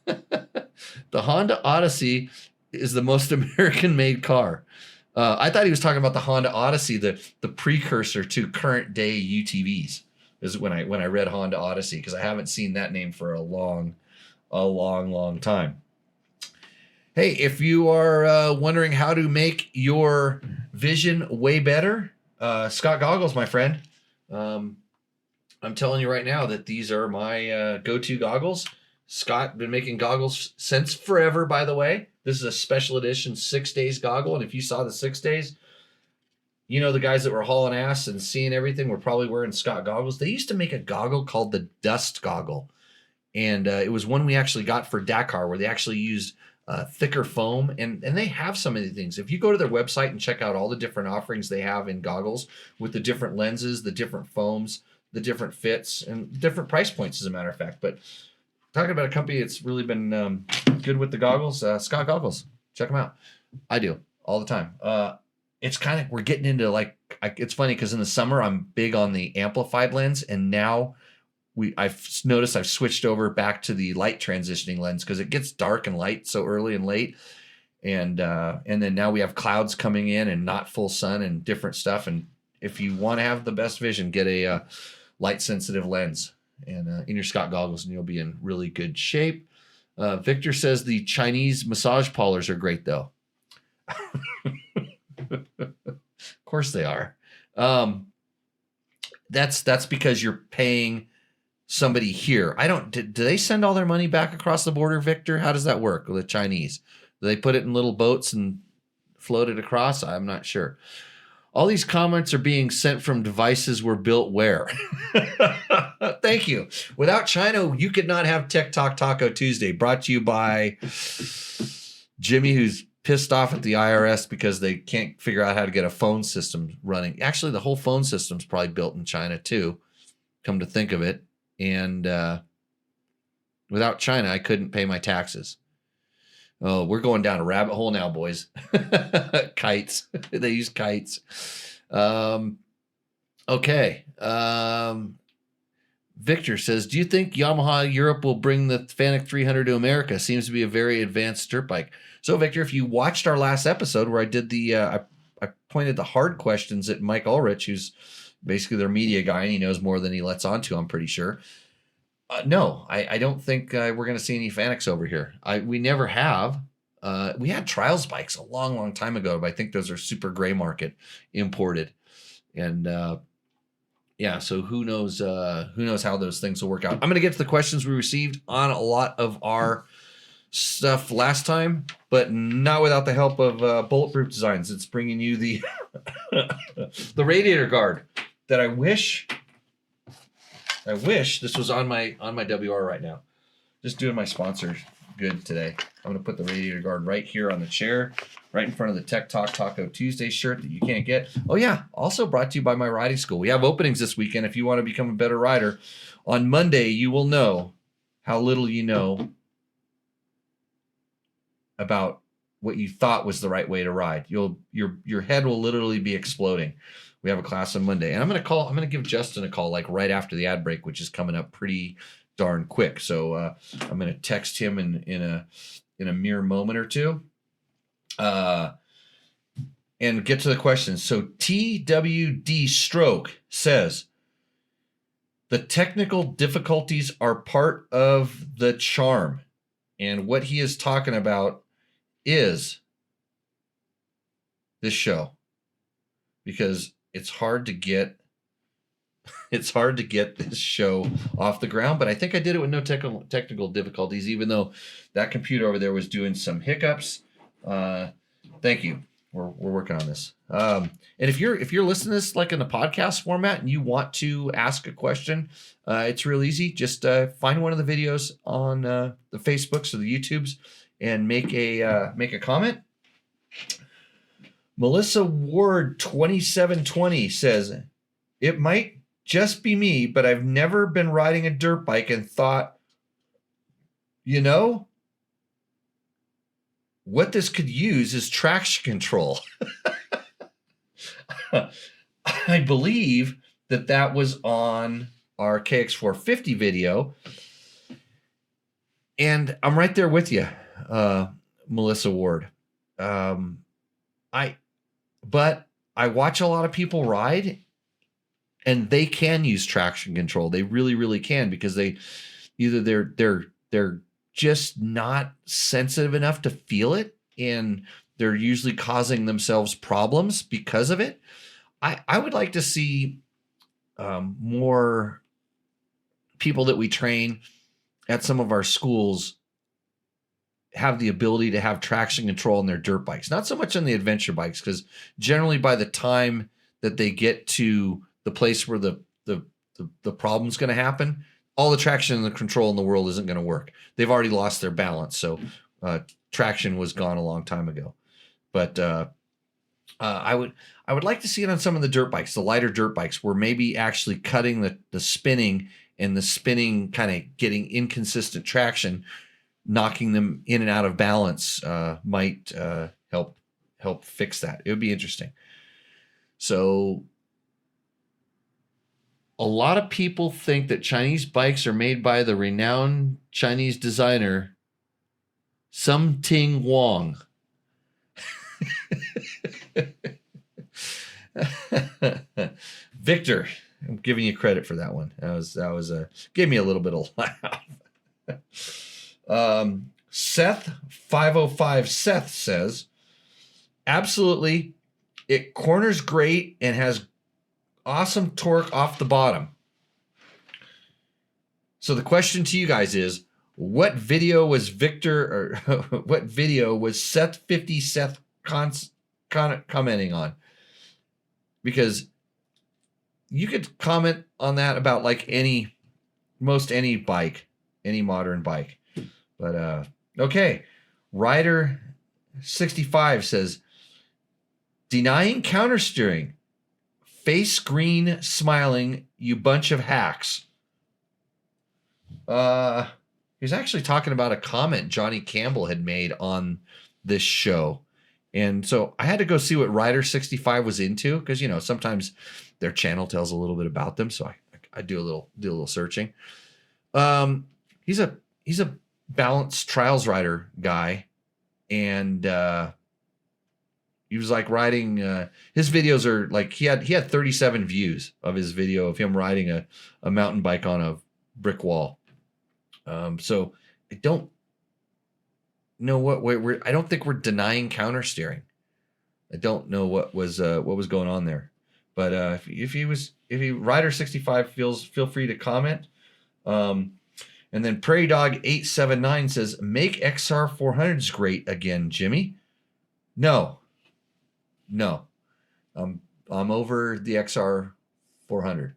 The Honda Odyssey is the most American-made car. I thought he was talking about the Honda Odyssey, the precursor to current day UTVs. Is when I read Honda Odyssey, because I haven't seen that name for a long time. Hey, if you are wondering how to make your vision way better, Scott Goggles, my friend. I'm telling you right now that these are my go-to goggles. Scott been making goggles since forever, by the way. This is a special edition 6 days goggle, and if you saw the 6 days, the guys that were hauling ass and seeing everything were probably wearing Scott goggles. They used to make a goggle called the Dust Goggle, and it was one we actually got for Dakar, where they actually used thicker foam, and they have some of the things. If you go to their website and check out all the different offerings they have in goggles with the different lenses, the different foams, the different fits, and different price points, as a matter of fact. But talking about a company that's really been good with the goggles, Scott Goggles, check them out. I do all the time. It's kind of, we're getting into it's funny because in the summer I'm big on the amplified lens, and now I've noticed I've switched over back to the light transitioning lens because it gets dark and light so early and late, and then now we have clouds coming in and not full sun and different stuff. And if you want to have the best vision, get a light sensitive lens and in your Scott goggles, and you'll be in really good shape. Victor says the Chinese massage parlors are great though. Of course they are. That's because you're paying somebody here. Do they send all their money back across the border, Victor? How does that work with the Chinese? Do they put it in little boats and float it across? I'm not sure. All these comments are being sent from devices were built where? Thank you. Without China, you could not have Tech Talk Taco Tuesday, brought to you by Jimmy, who's pissed off at the IRS because they can't figure out how to get a phone system running. Actually, the whole phone system's probably built in China too, come to think of it. And without China, I couldn't pay my taxes. Oh, we're going down a rabbit hole now, boys. Kites. They use kites. Okay. Victor says, do you think Yamaha Europe will bring the Fanuc 300 to America? Seems to be a very advanced dirt bike. So, Victor, if you watched our last episode where I did I pointed the hard questions at Mike Ulrich, who's basically their media guy, and he knows more than he lets on to, I'm pretty sure. No, I don't think we're going to see any Fanucs over here. We never have. We had trials bikes a long time ago, but I think those are super gray market imported. And yeah, so who knows how those things will work out. I'm going to get to the questions we received on a lot of our stuff last time, but not without the help of Bulletproof Designs. It's bringing you the the radiator guard that I wish this was on my WR right now. Just doing my sponsor good today. I'm going to put the radiator guard right here on the chair, right in front of the Tech Talk Taco Tuesday shirt that you can't get. Oh yeah, also brought to you by my riding school. We have openings this weekend if you want to become a better rider. On Monday, you will know how little you know about what you thought was the right way to ride. Your head will literally be exploding. We have a class on Monday, and I'm going to give Justin a call like right after the ad break, which is coming up pretty darn quick. So I'm going to text him in a mere moment or two, and get to the questions. So TWD Stroke says the technical difficulties are part of the charm, and what he is talking about is this show, because it's hard to get this show off the ground, but I think I did it with no technical difficulties, even though that computer over there was doing some hiccups. Thank you. We're working on this. And if you're listening to this like in the podcast format and you want to ask a question, it's real easy. Just find one of the videos on the Facebooks or the YouTubes and make a comment. Melissa Ward 2720 says, it might just be me, but I've never been riding a dirt bike and thought, what this could use is traction control. I believe that was on our KX450 video. And I'm right there with you, Melissa Ward. But I watch a lot of people ride, and they can use traction control. They really, really can, because they're just not sensitive enough to feel it, and they're usually causing themselves problems because of it. I would like to see more people that we train at some of our schools have the ability to have traction control on their dirt bikes. Not so much on the adventure bikes, because generally by the time that they get to the place where the problem's going to happen, all the traction and the control in the world isn't going to work. They've already lost their balance. So traction was gone a long time ago. But I would like to see it on some of the dirt bikes, the lighter dirt bikes, where maybe actually cutting the spinning, and the spinning kind of getting inconsistent traction, knocking them in and out of balance might help fix that. It would be interesting. So a lot of people think that Chinese bikes are made by the renowned Chinese designer Something Wong. Victor, I'm giving you credit for that one. That was gave me a little bit of laugh. Seth 505 Seth says, absolutely, it corners great and has awesome torque off the bottom. So the question to you guys is, what video was Seth 50 Seth commenting on? Because you could comment on that about like most any bike, any modern bike. But okay. Rider 65 says, denying countersteering, face green smiling, you bunch of hacks. He's actually talking about a comment Johnny Campbell had made on this show. And so I had to go see what Rider 65 was into, because sometimes their channel tells a little bit about them. So I do a little searching. He's a balanced trials rider guy, and he was like riding. His videos are like he had 37 views of his video of him riding a mountain bike on a brick wall. So I don't know I don't think we're denying countersteering. I don't know what was going on there, But if he Rider 65 feel free to comment. And then Prairie Dog 879 says, make XR 400s great again, Jimmy. No. I'm over the XR 400.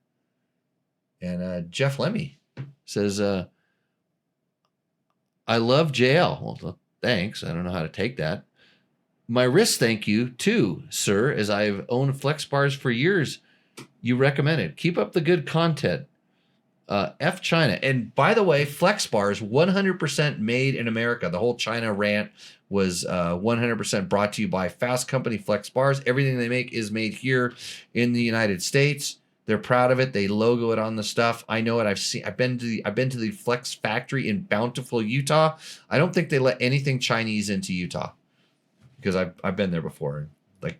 And Jeff Lemmy says, I love JL. Well, thanks. I don't know how to take that. My wrist, thank you, too, sir, as I've owned flex bars for years. You recommend it. Keep up the good content. F China. And by the way, flex bars, 100% made in America. The whole China rant was 100% brought to you by Fasst Company flex bars. Everything they make is made here in the United States. They're proud of it. They logo it on the stuff. I know it. I've been to the Flex factory in Bountiful, Utah. I don't think they let anything Chinese into Utah because I've been there before. Like,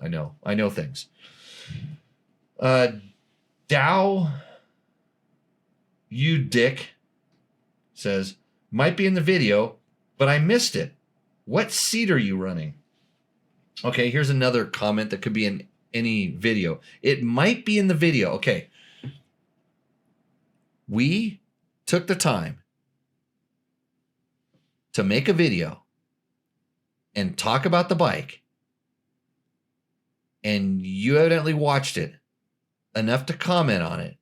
I know things. Dow, you dick, says, might be in the video, but I missed it. What seat are you running? Okay, here's another comment that could be in any video. It might be in the video. Okay. We took the time to make a video and talk about the bike, and you evidently watched it enough to comment on it,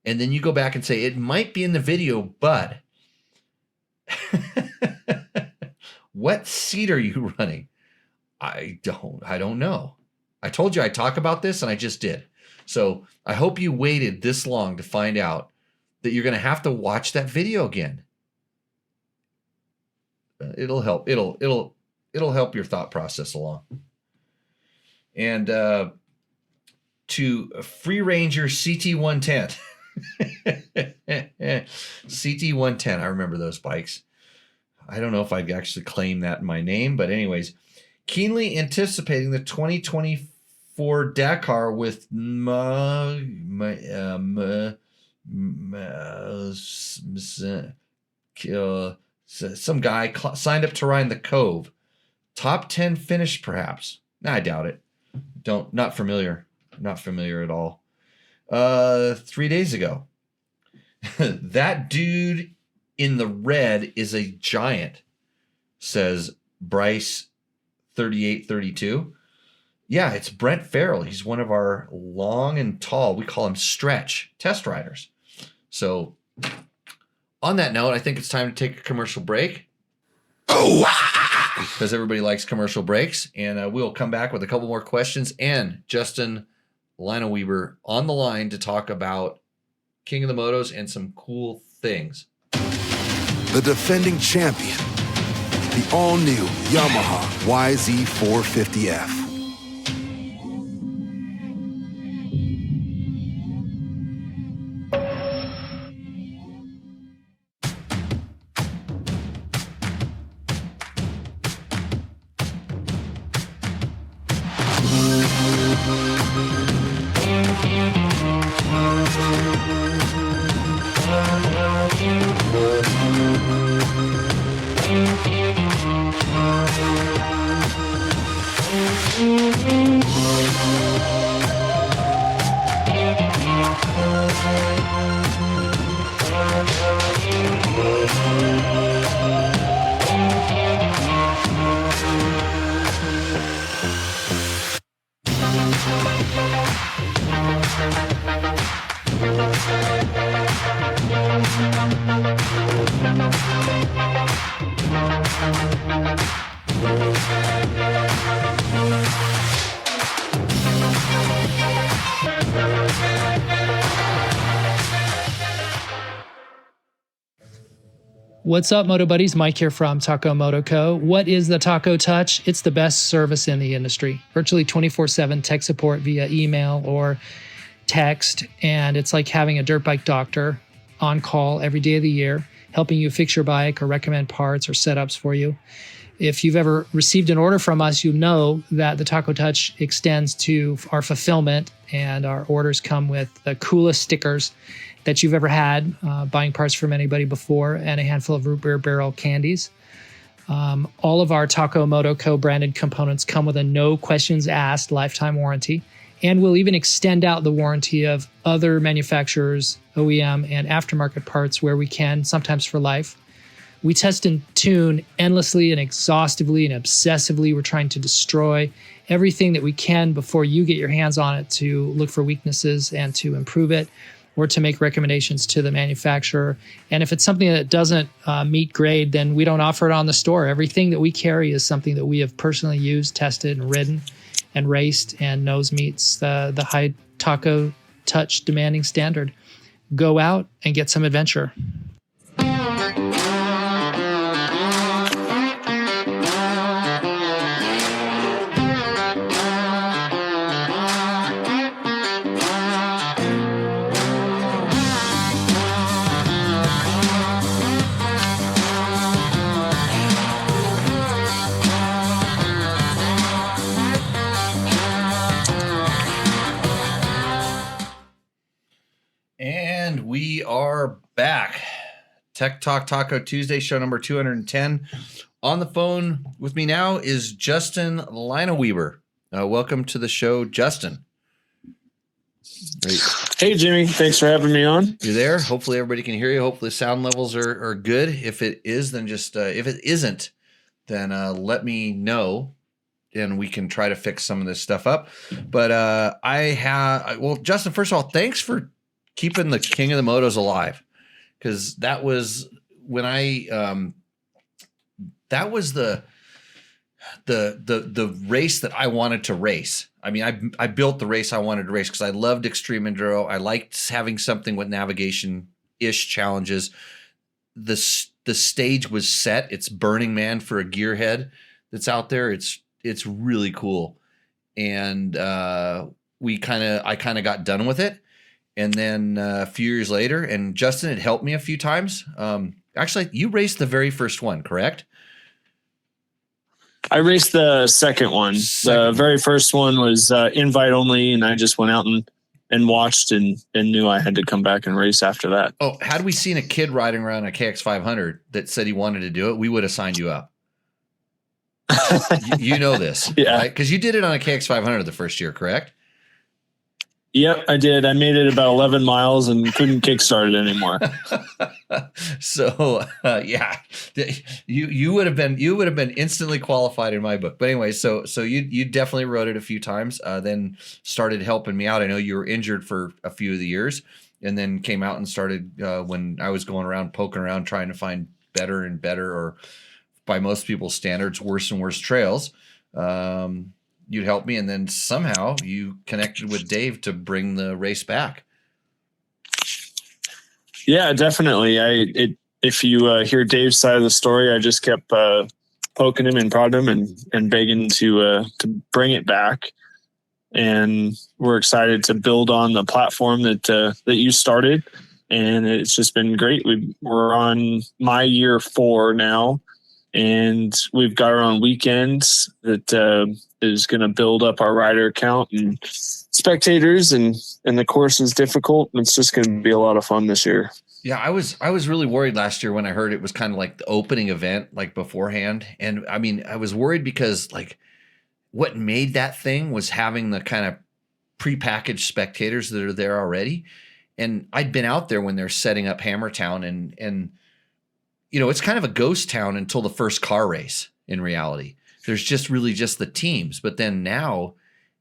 and then you go back and say, it might be in the video, but what seat are you running? I don't know. I told you I'd talk about this, and I just did. So I hope you waited this long to find out that you're going to have to watch that video again. It'll help. It'll help your thought process along. And to Free Ranger CT110. CT110. I remember those bikes. I don't know if I'd actually claim that in my name, but anyways, keenly anticipating the 2024 Dakar with some guy signed up to ride the Cove. Top 10 finish, perhaps. Nah, I doubt it. Not familiar at all. 3 days ago, that dude in the red is a giant, says Bryce 3832. Yeah, it's Brent Farrell. He's one of our long and tall, we call him stretch test riders. So on that note, I think it's time to take a commercial break. Because everybody likes commercial breaks. And we'll come back with a couple more questions and Justin Linewieber on the line to talk about King of the Motos and some cool things. The defending champion, the all-new Yamaha YZ450F. What's up, Moto Buddies? Mike here from Taco Moto Co. What is the Taco Touch? It's the best service in the industry. Virtually 24/7 tech support via email or text. And it's like having a dirt bike doctor on call every day of the year, helping you fix your bike or recommend parts or setups for you. If you've ever received an order from us, you know that the Taco Touch extends to our fulfillment, and our orders come with the coolest stickers that you've ever had, buying parts from anybody before, and a handful of root beer barrel candies. All of our Taco Moto Co branded components come with a no questions asked lifetime warranty And we'll even extend out the warranty of other manufacturers, OEM, and aftermarket parts where we can, sometimes for life. We test and tune endlessly and exhaustively and obsessively. We're trying to destroy everything that we can before you get your hands on it to look for weaknesses and to improve it, or to make recommendations to the manufacturer. And if it's something that doesn't meet grade, then we don't offer it on the store. Everything that we carry is something that we have personally used, tested, and ridden, and raced, and knows meets the high taco touch demanding standard. Go out and get some adventure. And we are back. Tech Talk Taco Tuesday, show number 210. On the phone with me now is Justin Linewieber. Welcome to the show, Justin. Hey, Jimmy. Thanks for having me on. You're there. Hopefully everybody can hear you. Hopefully sound levels are good. If it is, then just if it isn't, then let me know, and we can try to fix some of this stuff up. But Justin, first of all, thanks for keeping the King of the Motos alive, because that was when that was the race that I wanted to race. I mean, I built the race I wanted to race because I loved extreme enduro. I liked having something with navigation-ish challenges. The stage was set. It's Burning Man for a gearhead that's out there. It's really cool, and I kind of got done with it. And then a few years later, and Justin had helped me a few times. Actually, you raced the very first one, correct? I raced the second one. The very first one was invite only, and I just went out and watched and knew I had to come back and race after that. Oh, had we seen a kid riding around a KX500 that said he wanted to do it, we would have signed you up. you know this, yeah? Because you did it on a KX500 the first year, correct? Yep, I did. I made it about 11 miles and couldn't kickstart it anymore. So yeah, you would have been instantly qualified in my book. But anyway, so you definitely rode it a few times. Then started helping me out. I know you were injured for a few of the years, and then came out and started when I was going around poking around trying to find better and better, or by most people's standards, worse and worse trails. You'd help me, and then somehow you connected with Dave to bring the race back. Yeah, definitely. If you hear Dave's side of the story, I just kept poking him and prodding him and begging to bring it back. And we're excited to build on the platform that you started, and it's just been great. We're on my year 4 now, and we've got our own weekends that is going to build up our rider count and spectators, and the course is difficult. It's just going to be a lot of fun this year. Yeah, I was really worried last year when I heard it was kind of like the opening event, like beforehand. And I mean, I was worried because like what made that thing was having the kind of prepackaged spectators that are there already. And I'd been out there when they're setting up Hammertown, and you know, it's kind of a ghost town until the first car race in reality. There's just really just the teams. But then now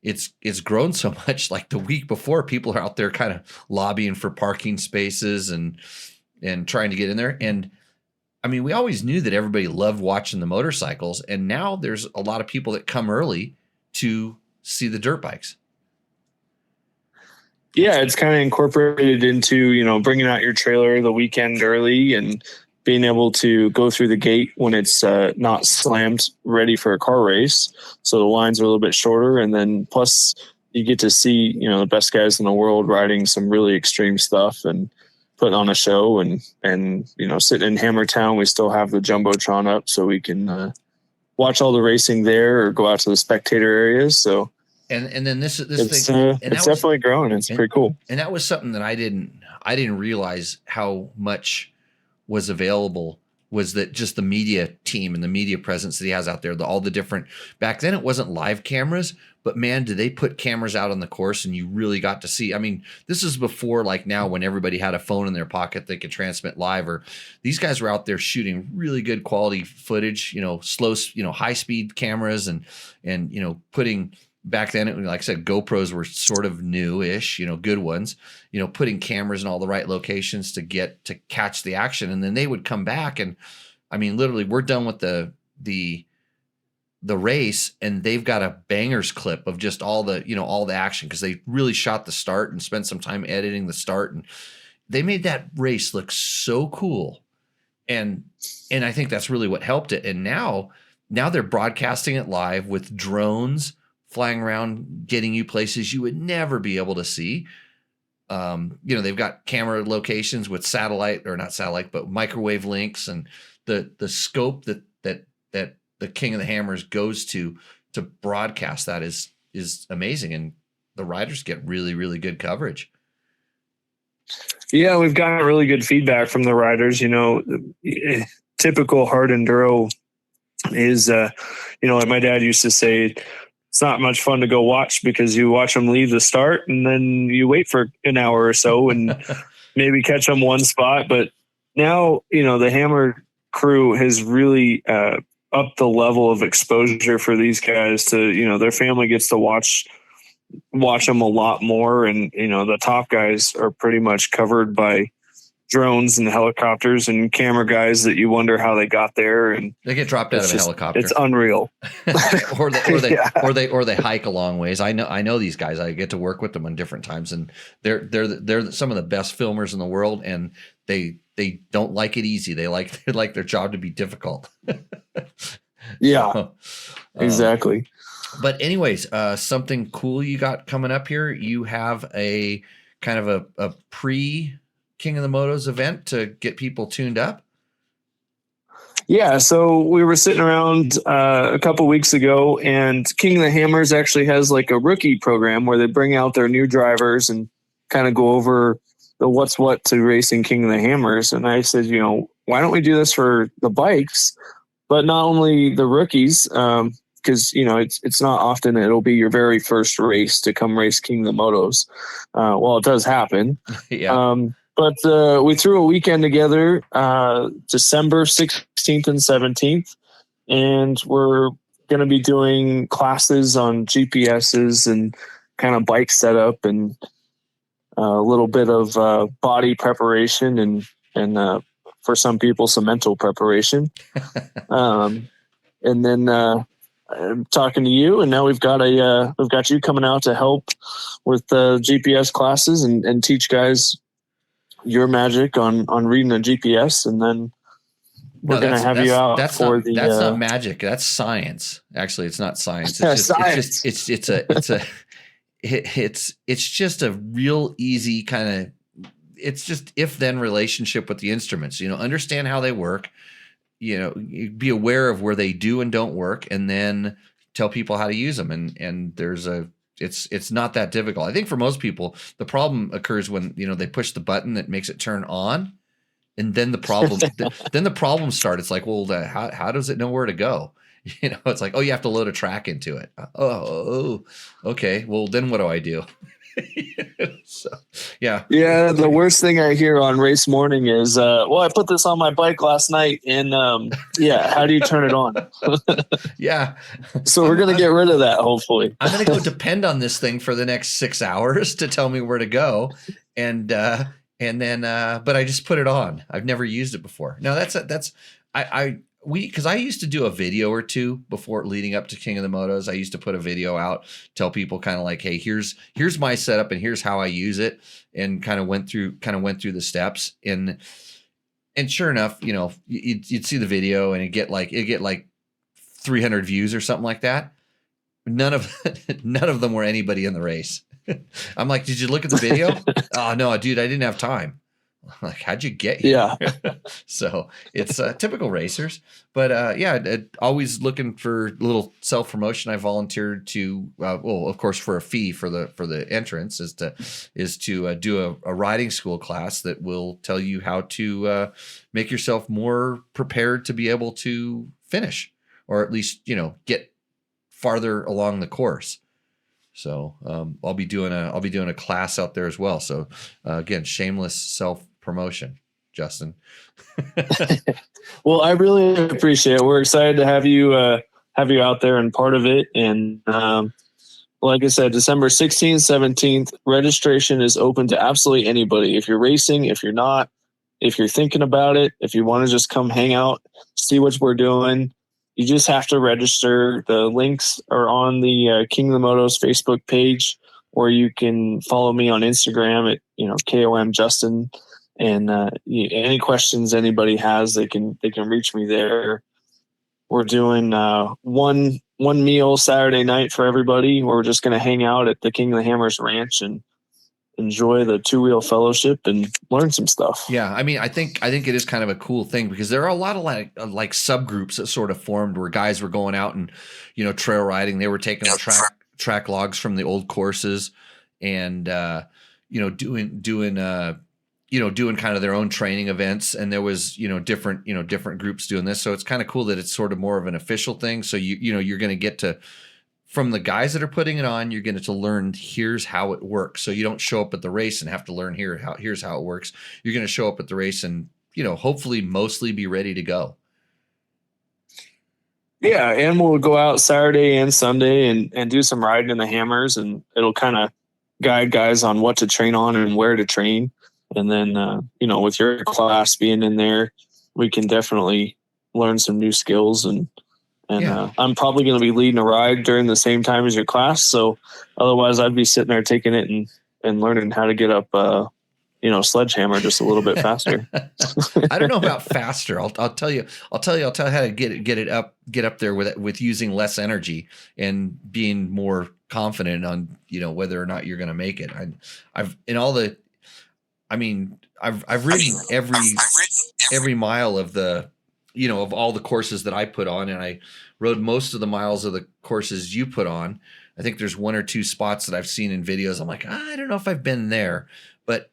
it's grown so much. Like the week before, people are out there kind of lobbying for parking spaces and trying to get in there. And I mean, we always knew that everybody loved watching the motorcycles. And now there's a lot of people that come early to see the dirt bikes. Yeah, it's kind of incorporated into, you know, bringing out your trailer the weekend early and being able to go through the gate when it's not slammed ready for a car race. So the lines are a little bit shorter. And then plus you get to see, you know, the best guys in the world riding some really extreme stuff and putting on a show. And you know, sitting in Hammertown, we still have the Jumbotron up so we can watch all the racing there or go out to the spectator areas. So and then this it's, thing, it's definitely growing. It's pretty cool. And that was something that I didn't realize how much was available was that just the media team and the media presence that he has out there, all the different, back then it wasn't live cameras, but man, did they put cameras out on the course and you really got to see. I mean, this is before like now when everybody had a phone in their pocket, they could transmit live, or these guys were out there shooting really good quality footage, slow, high speed cameras and, putting, back then, like I said, GoPros were sort of new-ish, good ones, putting cameras in all the right locations to catch the action. And then they would come back and, I mean, literally we're done with the race and they've got a bangers clip of just all the action, because they really shot the start and spent some time editing the start, and they made that race look so cool. And I think that's really what helped it. And now they're broadcasting it live with drones flying around, getting you places you would never be able to see. They've got camera locations with not satellite, but microwave links, and the scope that the King of the Hammers goes to broadcast that is amazing. And the riders get really, really good coverage. Yeah, we've gotten really good feedback from the riders. Typical hard enduro is, like my dad used to say, it's not much fun to go watch because you watch them leave the start and then you wait for an hour or so and maybe catch them one spot. But now, the Hammer crew has really upped the level of exposure for these guys to, their family gets to watch them a lot more. And, the top guys are pretty much covered by drones and helicopters and camera guys that you wonder how they got there, and they get dropped out of a helicopter. It's unreal. or they hike a long ways. I know these guys. I get to work with them on different times, and they're some of the best filmers in the world, and they don't like it easy. They like their job to be difficult. Yeah, exactly. But anyways, something cool you got coming up here. You have a kind of a pre King of the Motos event to get people tuned up. Yeah, so we were sitting around a couple weeks ago, and King of the Hammers actually has like a rookie program where they bring out their new drivers and kind of go over the what's what to racing King of the Hammers. And I said, why don't we do this for the bikes, but not only the rookies, because it's not often it'll be your very first race to come race King of the Motos. Well, it does happen. Yeah. But we threw a weekend together, December 16th and 17th, and we're going to be doing classes on GPSs and kind of bike setup and a little bit of body preparation and for some people, some mental preparation. And then I'm talking to you, and now we've got you coming out to help with the GPS classes and teach guys your magic on reading a GPS, and then we're going to have you out that's not magic. That's science. Actually, it's not science. It's just a real easy kind of, it's just if then relationship with the instruments, understand how they work, be aware of where they do and don't work, and then tell people how to use them. And it's not that difficult. I think for most people, the problem occurs when, they push the button that makes it turn on, and then the problem starts. It's like, well, how does it know where to go? It's like, oh, you have to load a track into it. Oh, okay. Well, then what do I do? So, yeah. Yeah. The worst thing I hear on race morning is, well, I put this on my bike last night, and how do you turn it on? Yeah. So we're going to get rid of that, hopefully. I'm going to go depend on this thing for the next 6 hours to tell me where to go. And then, but I just put it on. I've never used it before. No, because I used to do a video or two before leading up to King of the Motos. I used to put a video out, tell people kind of like, hey, here's my setup and here's how I use it, and kind of went through the steps. And sure enough, you'd see the video and it'd get like 300 views or something like that. None of them were anybody in the race. I'm like, did you look at the video? Oh no, dude, I didn't have time. Like, how'd you get here? Yeah. So it's typical racers, but always looking for a little self promotion. I volunteered to, well, of course, for a fee for the entrance is to do a riding school class that will tell you how to make yourself more prepared to be able to finish, or at least get farther along the course. So I'll be doing a class out there as well. So again, shameless self promotion, Justin. Well, I really appreciate it. We're excited to have you out there and part of it. And like I said, December 16th, 17th, registration is open to absolutely anybody. If you're racing, if you're not, if you're thinking about it, if you want to just come hang out, see what we're doing, you just have to register. The links are on the King of the Motos Facebook page, or you can follow me on Instagram at KOM Justin. And any questions anybody has, they can reach me there. We're doing one meal Saturday night for everybody. We're just going to hang out at the King of the Hammers Ranch and enjoy the two-wheel fellowship and learn some stuff. Yeah, I mean, I think it is kind of a cool thing, because there are a lot of like subgroups that sort of formed where guys were going out and trail riding. They were taking the track logs from the old courses and doing kind of their own training events, and there was different groups doing this. So it's kind of cool that it's sort of more of an official thing. So you're going to get to, from the guys that are putting it on, you're going to learn here's how it works. So you don't show up at the race and have to learn here's how it works. You're going to show up at the race and hopefully mostly be ready to go. Yeah, and we'll go out Saturday and Sunday and do some riding in the hammers, and it'll kind of guide guys on what to train on and where to train. And then, with your class being in there, we can definitely learn some new skills. And I'm probably going to be leading a ride during the same time as your class. So otherwise I'd be sitting there taking it and learning how to get up, sledgehammer just a little bit faster. I don't know about faster. I'll tell you how to get up there with using less energy and being more confident on, whether or not you're going to make it. I've ridden every mile of the, of all the courses that I put on, and I rode most of the miles of the courses you put on. I think there's one or two spots that I've seen in videos. I'm like, I don't know if I've been there, but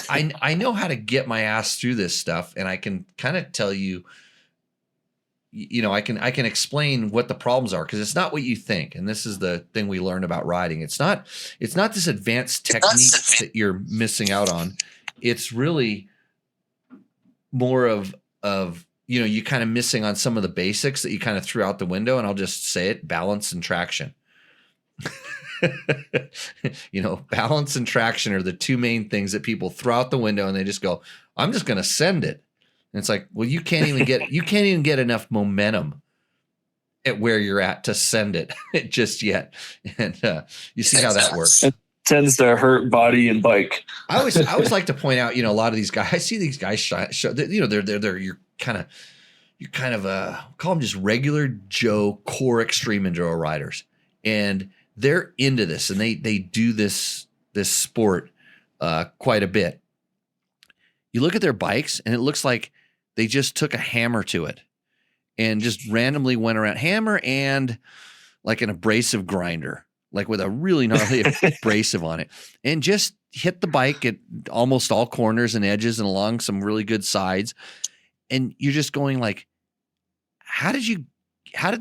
I know how to get my ass through this stuff, and I can kind of tell you, I can explain what the problems are, because it's not what you think. And this is the thing we learn about riding. It's not this advanced technique that you're missing out on. It's really more of you kind of missing on some of the basics that you kind of threw out the window. And I'll just say it: balance and traction. Balance and traction are the two main things that people throw out the window, and they just go, I'm just going to send it. And it's like, well, you can't even get enough momentum at where you're at to send it just yet. And you see how that works. It tends to hurt body and bike. I always like to point out, a lot of these guys, I see these guys they're you're kind of call them just regular Joe core extreme enduro riders. And they're into this, and they do this sport quite a bit. You look at their bikes, and it looks like they just took a hammer to it and just randomly went around, hammer and like an abrasive grinder, like with a really gnarly abrasive on it, and just hit the bike at almost all corners and edges and along some really good sides. And you're just going like, how did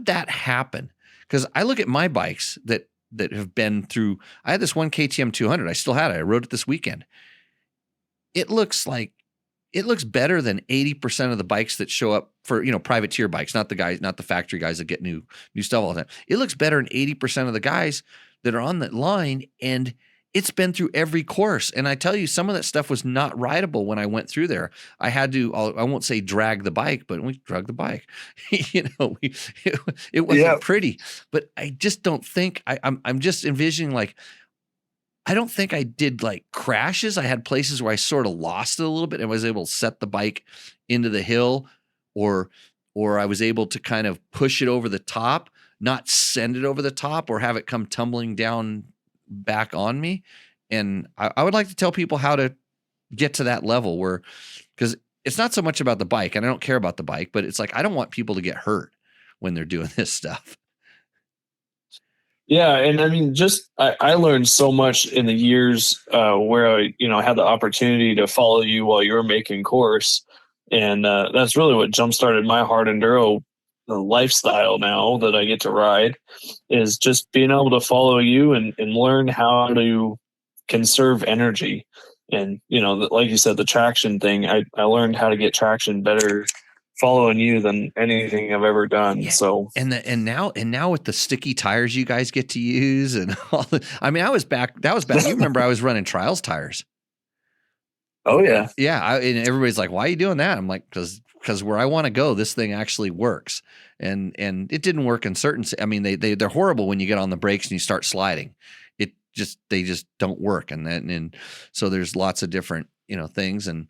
that happen? Because I look at my bikes that have been through, I had this one KTM 200. I still had it. I rode it this weekend. It looks better than 80% of the bikes that show up for, privateer bikes, not the factory guys that get new stuff all the time. It looks better than 80% of the guys that are on that line, and it's been through every course. And I tell you, some of that stuff was not rideable when I went through there. I had to, I won't say drag the bike, but we dragged the bike. It wasn't pretty. But I just don't think, I'm just envisioning, like, I don't think I did like crashes. I had places where I sort of lost it a little bit and was able to set the bike into the hill, or I was able to kind of push it over the top, not send it over the top or have it come tumbling down back on me. And I would like to tell people how to get to that level where, because it's not so much about the bike, and I don't care about the bike, but it's like I don't want people to get hurt when they're doing this stuff. Yeah, and I mean, I learned so much in the years where I, had the opportunity to follow you while you were making course, and that's really what jump started my hard enduro lifestyle. Now that I get to ride, is just being able to follow you and learn how to conserve energy, and like you said, the traction thing. I learned how to get traction better following you than anything I've ever done. Yeah. So and now with the sticky tires you guys get to use and all I mean, that was back. You remember I was running trials tires. Oh yeah. Yeah. And everybody's like, why are you doing that? I'm like, because where I want to go, this thing actually works. And it didn't work in certain, I mean, they're horrible when you get on the brakes and you start sliding. They just don't work. And so there's lots of different, things. And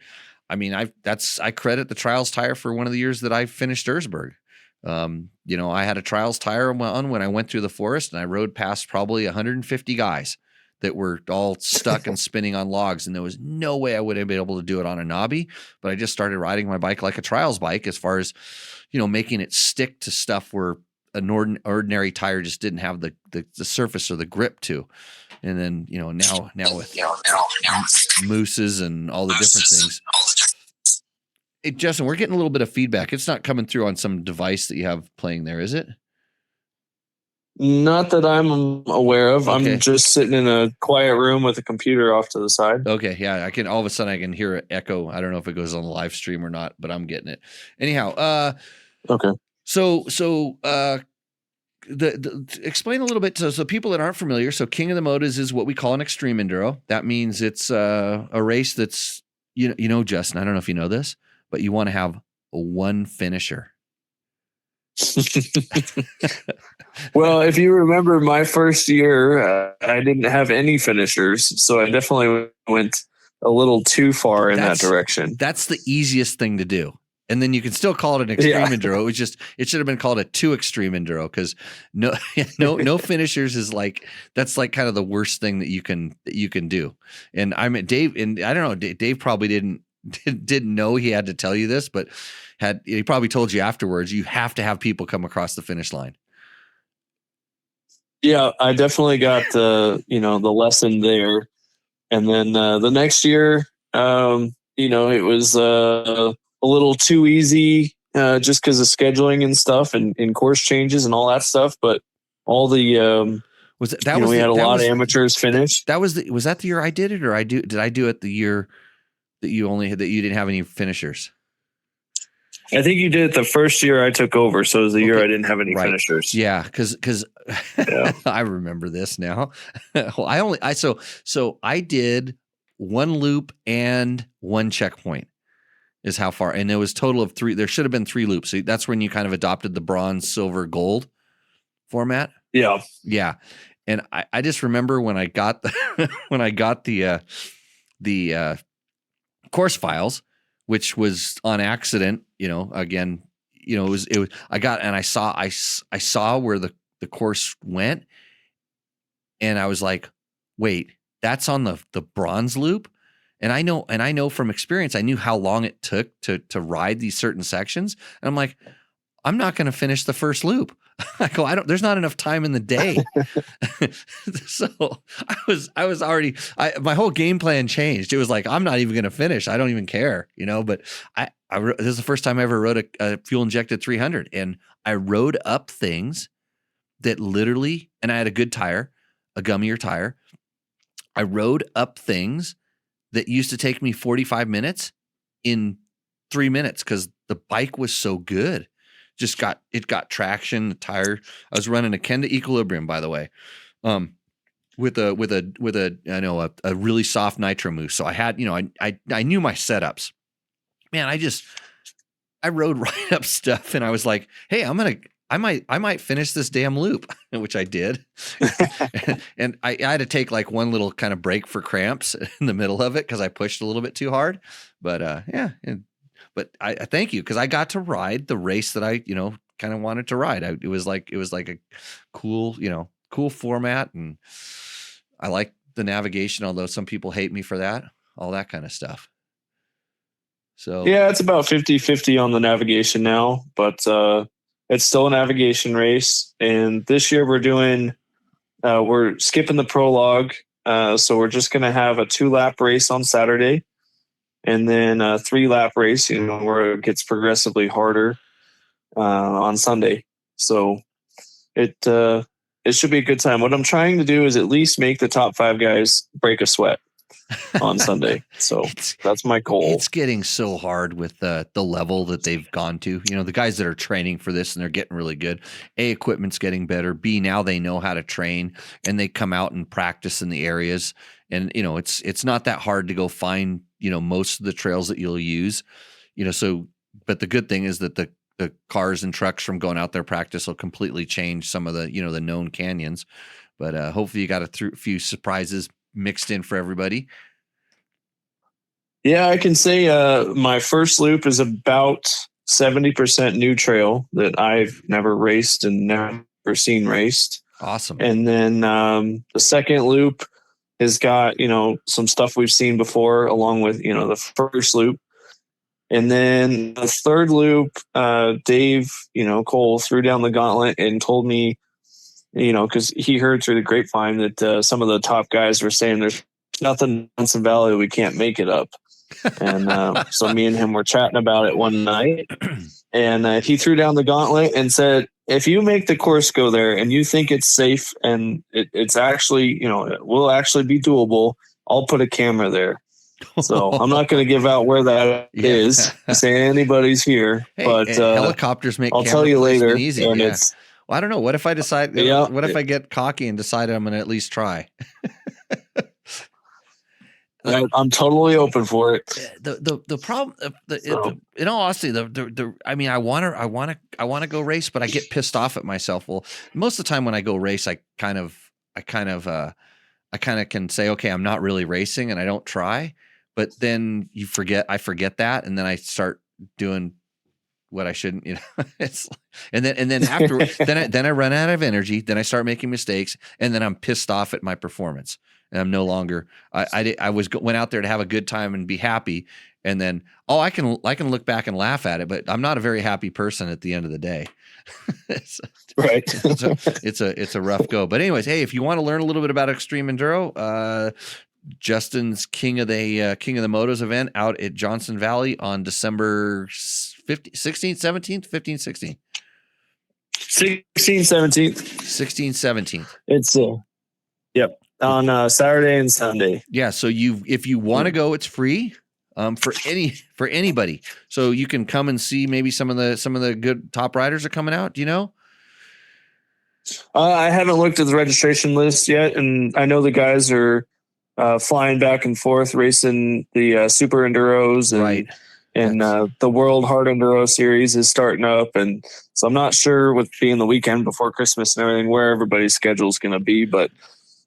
I mean, I credit the trials tire for one of the years that I finished Erzberg. I had a trials tire on when I went through the forest, and I rode past probably 150 guys that were all stuck and spinning on logs. And there was no way I would have been able to do it on a knobby, but I just started riding my bike like a trials bike, as far as, making it stick to stuff where an ordinary tire just didn't have the surface or the grip to. And then, now with mooses and all the different things. Hey, Justin, we're getting a little bit of feedback. It's not coming through on some device that you have playing there, is it? Not that I'm aware of. Okay. I'm just sitting in a quiet room with a computer off to the side. Okay, yeah, all of a sudden I can hear an echo. I don't know if it goes on the live stream or not, but I'm getting it. Anyhow, okay. So explain a little bit to people that aren't familiar. So King of the Motos is what we call an extreme enduro. That means it's a race that's, Justin, I don't know if you know this, but you want to have one finisher. Well, if you remember my first year, I didn't have any finishers, so I definitely went a little too far in that direction. That's the easiest thing to do. And then you can still call it an extreme enduro. It should have been called a too extreme enduro, because no finishers is that's kind of the worst thing that you can do. And I mean, Dave, and I don't know, Dave probably didn't know he had to tell you this, but he probably told you afterwards, you have to have people come across the finish line. Yeah, I definitely got the lesson there. And then the next year, it was a little too easy just because of scheduling and stuff and course changes and all that stuff. But all the we had a lot of amateurs finish. Was that the year I did it, or did I do it the year that you didn't have any finishers? I think you did it the first year I took over, so it was the year I didn't have any finishers. Yeah, because I remember this now. Well, I did one loop and one checkpoint is how far, and it was total of 3. There should have been 3 loops. So that's when you kind of adopted the bronze, silver, gold format. Yeah, yeah. And I just remember when I got the course files, which was on accident, again, it was I saw where the course went, and I was like, wait, that's on the bronze loop. And I know from experience, I knew how long it took to ride these certain sections. And I'm like, I'm not going to finish the first loop. I go, there's not enough time in the day. So I was already, my whole game plan changed. It was like, I'm not even going to finish. I don't even care, but this is the first time I ever rode a fuel injected 300, and I rode up things that literally, and I had a good tire, a gummier tire. I rode up things that used to take me 45 minutes in 3 minutes, because the bike was so good. It got traction, the tire. I was running a Kenda Equilibrium, by the way, with a really soft nitro mousse. So I had, I knew my setups. Man, I rode right up stuff, and I was like, hey, I might finish this damn loop, which I did. And I had to take one little kind of break for cramps in the middle of it, because I pushed a little bit too hard. But but I thank you, because I got to ride the race that I kind of wanted to ride. It was like a cool format, and I like the navigation, although some people hate me for that, all that kind of stuff. So yeah, it's about 50-50 on the navigation now, but it's still a navigation race. And this year we're skipping the prologue. So we're just going to have a 2-lap race on Saturday and then a 3-lap race, where it gets progressively harder on Sunday. So it should be a good time. What I'm trying to do is at least make the top 5 guys break a sweat on Sunday. So that's my goal. It's getting so hard with the level that they've gone to. The guys that are training for this and they're getting really good. A, equipment's getting better. B, now they know how to train and they come out and practice in the areas. And it's not that hard to go find most of the trails that you'll use. So but the good thing is that the cars and trucks from going out there practice will completely change some of the the known canyons. But hopefully you got a few surprises mixed in for everybody. Yeah, I can say my first loop is about 70% new trail that I've never raced and never seen raced. Awesome. And then the second loop has got, some stuff we've seen before along with, the first loop. And then the third loop, Dave, Cole threw down the gauntlet and told me, because he heard through the grapevine that some of the top guys were saying there's nothing in Johnson Valley, we can't make it up. And so me and him were chatting about it one night. And he threw down the gauntlet and said, if you make the course go there and you think it's safe and it's actually, it will actually be doable, I'll put a camera there. So I'm not going to give out where that is. Say anybody's here, hey, but helicopters make. I'll tell you later. Easy. And Well, I don't know. What if I decide? Yeah, what if I get cocky and decide I'm going to at least try? I'm totally open for it. The problem, in all honesty, I mean, I want to go race, but I get pissed off at myself. Well, most of the time when I go race, I kind of can say, okay, I'm not really racing, and I don't try. But then I forget that, and then I start doing what I shouldn't, and then after, then I run out of energy. Then I start making mistakes, and then I'm pissed off at my performance, and I'm no longer. I went out there to have a good time and be happy, and then I can look back and laugh at it, but I'm not a very happy person at the end of the day. Right. It's a rough go. But anyways, hey, if you want to learn a little bit about extreme enduro, Justin's King of the Motos event out at Johnson Valley on December 16th, 17th, 15th, 16th. 16th, 17th. 16th, 17th. It's yep, on Saturday and Sunday. Yeah, so if you want to go, it's free for anybody. So you can come and see maybe some of the good top riders are coming out. Do you know? I haven't looked at the registration list yet, and I know the guys are flying back and forth, racing the super enduros, and right. And the World Hard Enduro Series is starting up, and so I'm not sure with being the weekend before Christmas and everything where everybody's schedule is going to be, but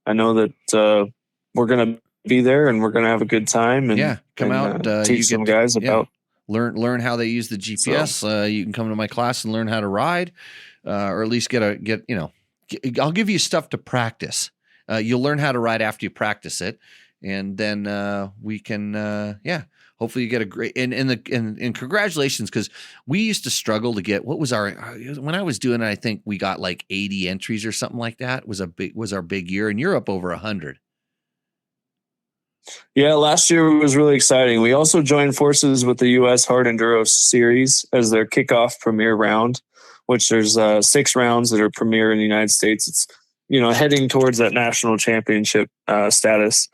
I know that we're going to be there and we're going to have a good time. And come out, teach some guys about learn how they use the GPS. So, you can come to my class and learn how to ride, or at least I'll give you stuff to practice. You'll learn how to ride after you practice it, and then we can hopefully you get a great and congratulations, because we used to struggle to get when I was doing it, I think we got like 80 entries or something like that. Was our big year, and you're up over 100. Yeah, last year was really exciting. We also joined forces with the U.S. Hard Enduro Series as their kickoff premier round, which there's 6 rounds that are premier in the United States. It's heading towards that national championship status.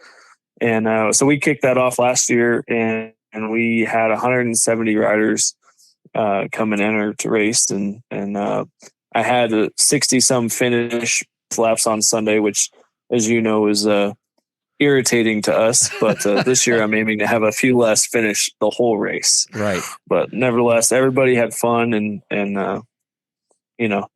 And so we kicked that off last year, and we had 170 riders come and enter to race. And I had 60-some finish laps on Sunday, which, as you know, is irritating to us. But this year I'm aiming to have a few less finish the whole race. Right. But nevertheless, everybody had fun, and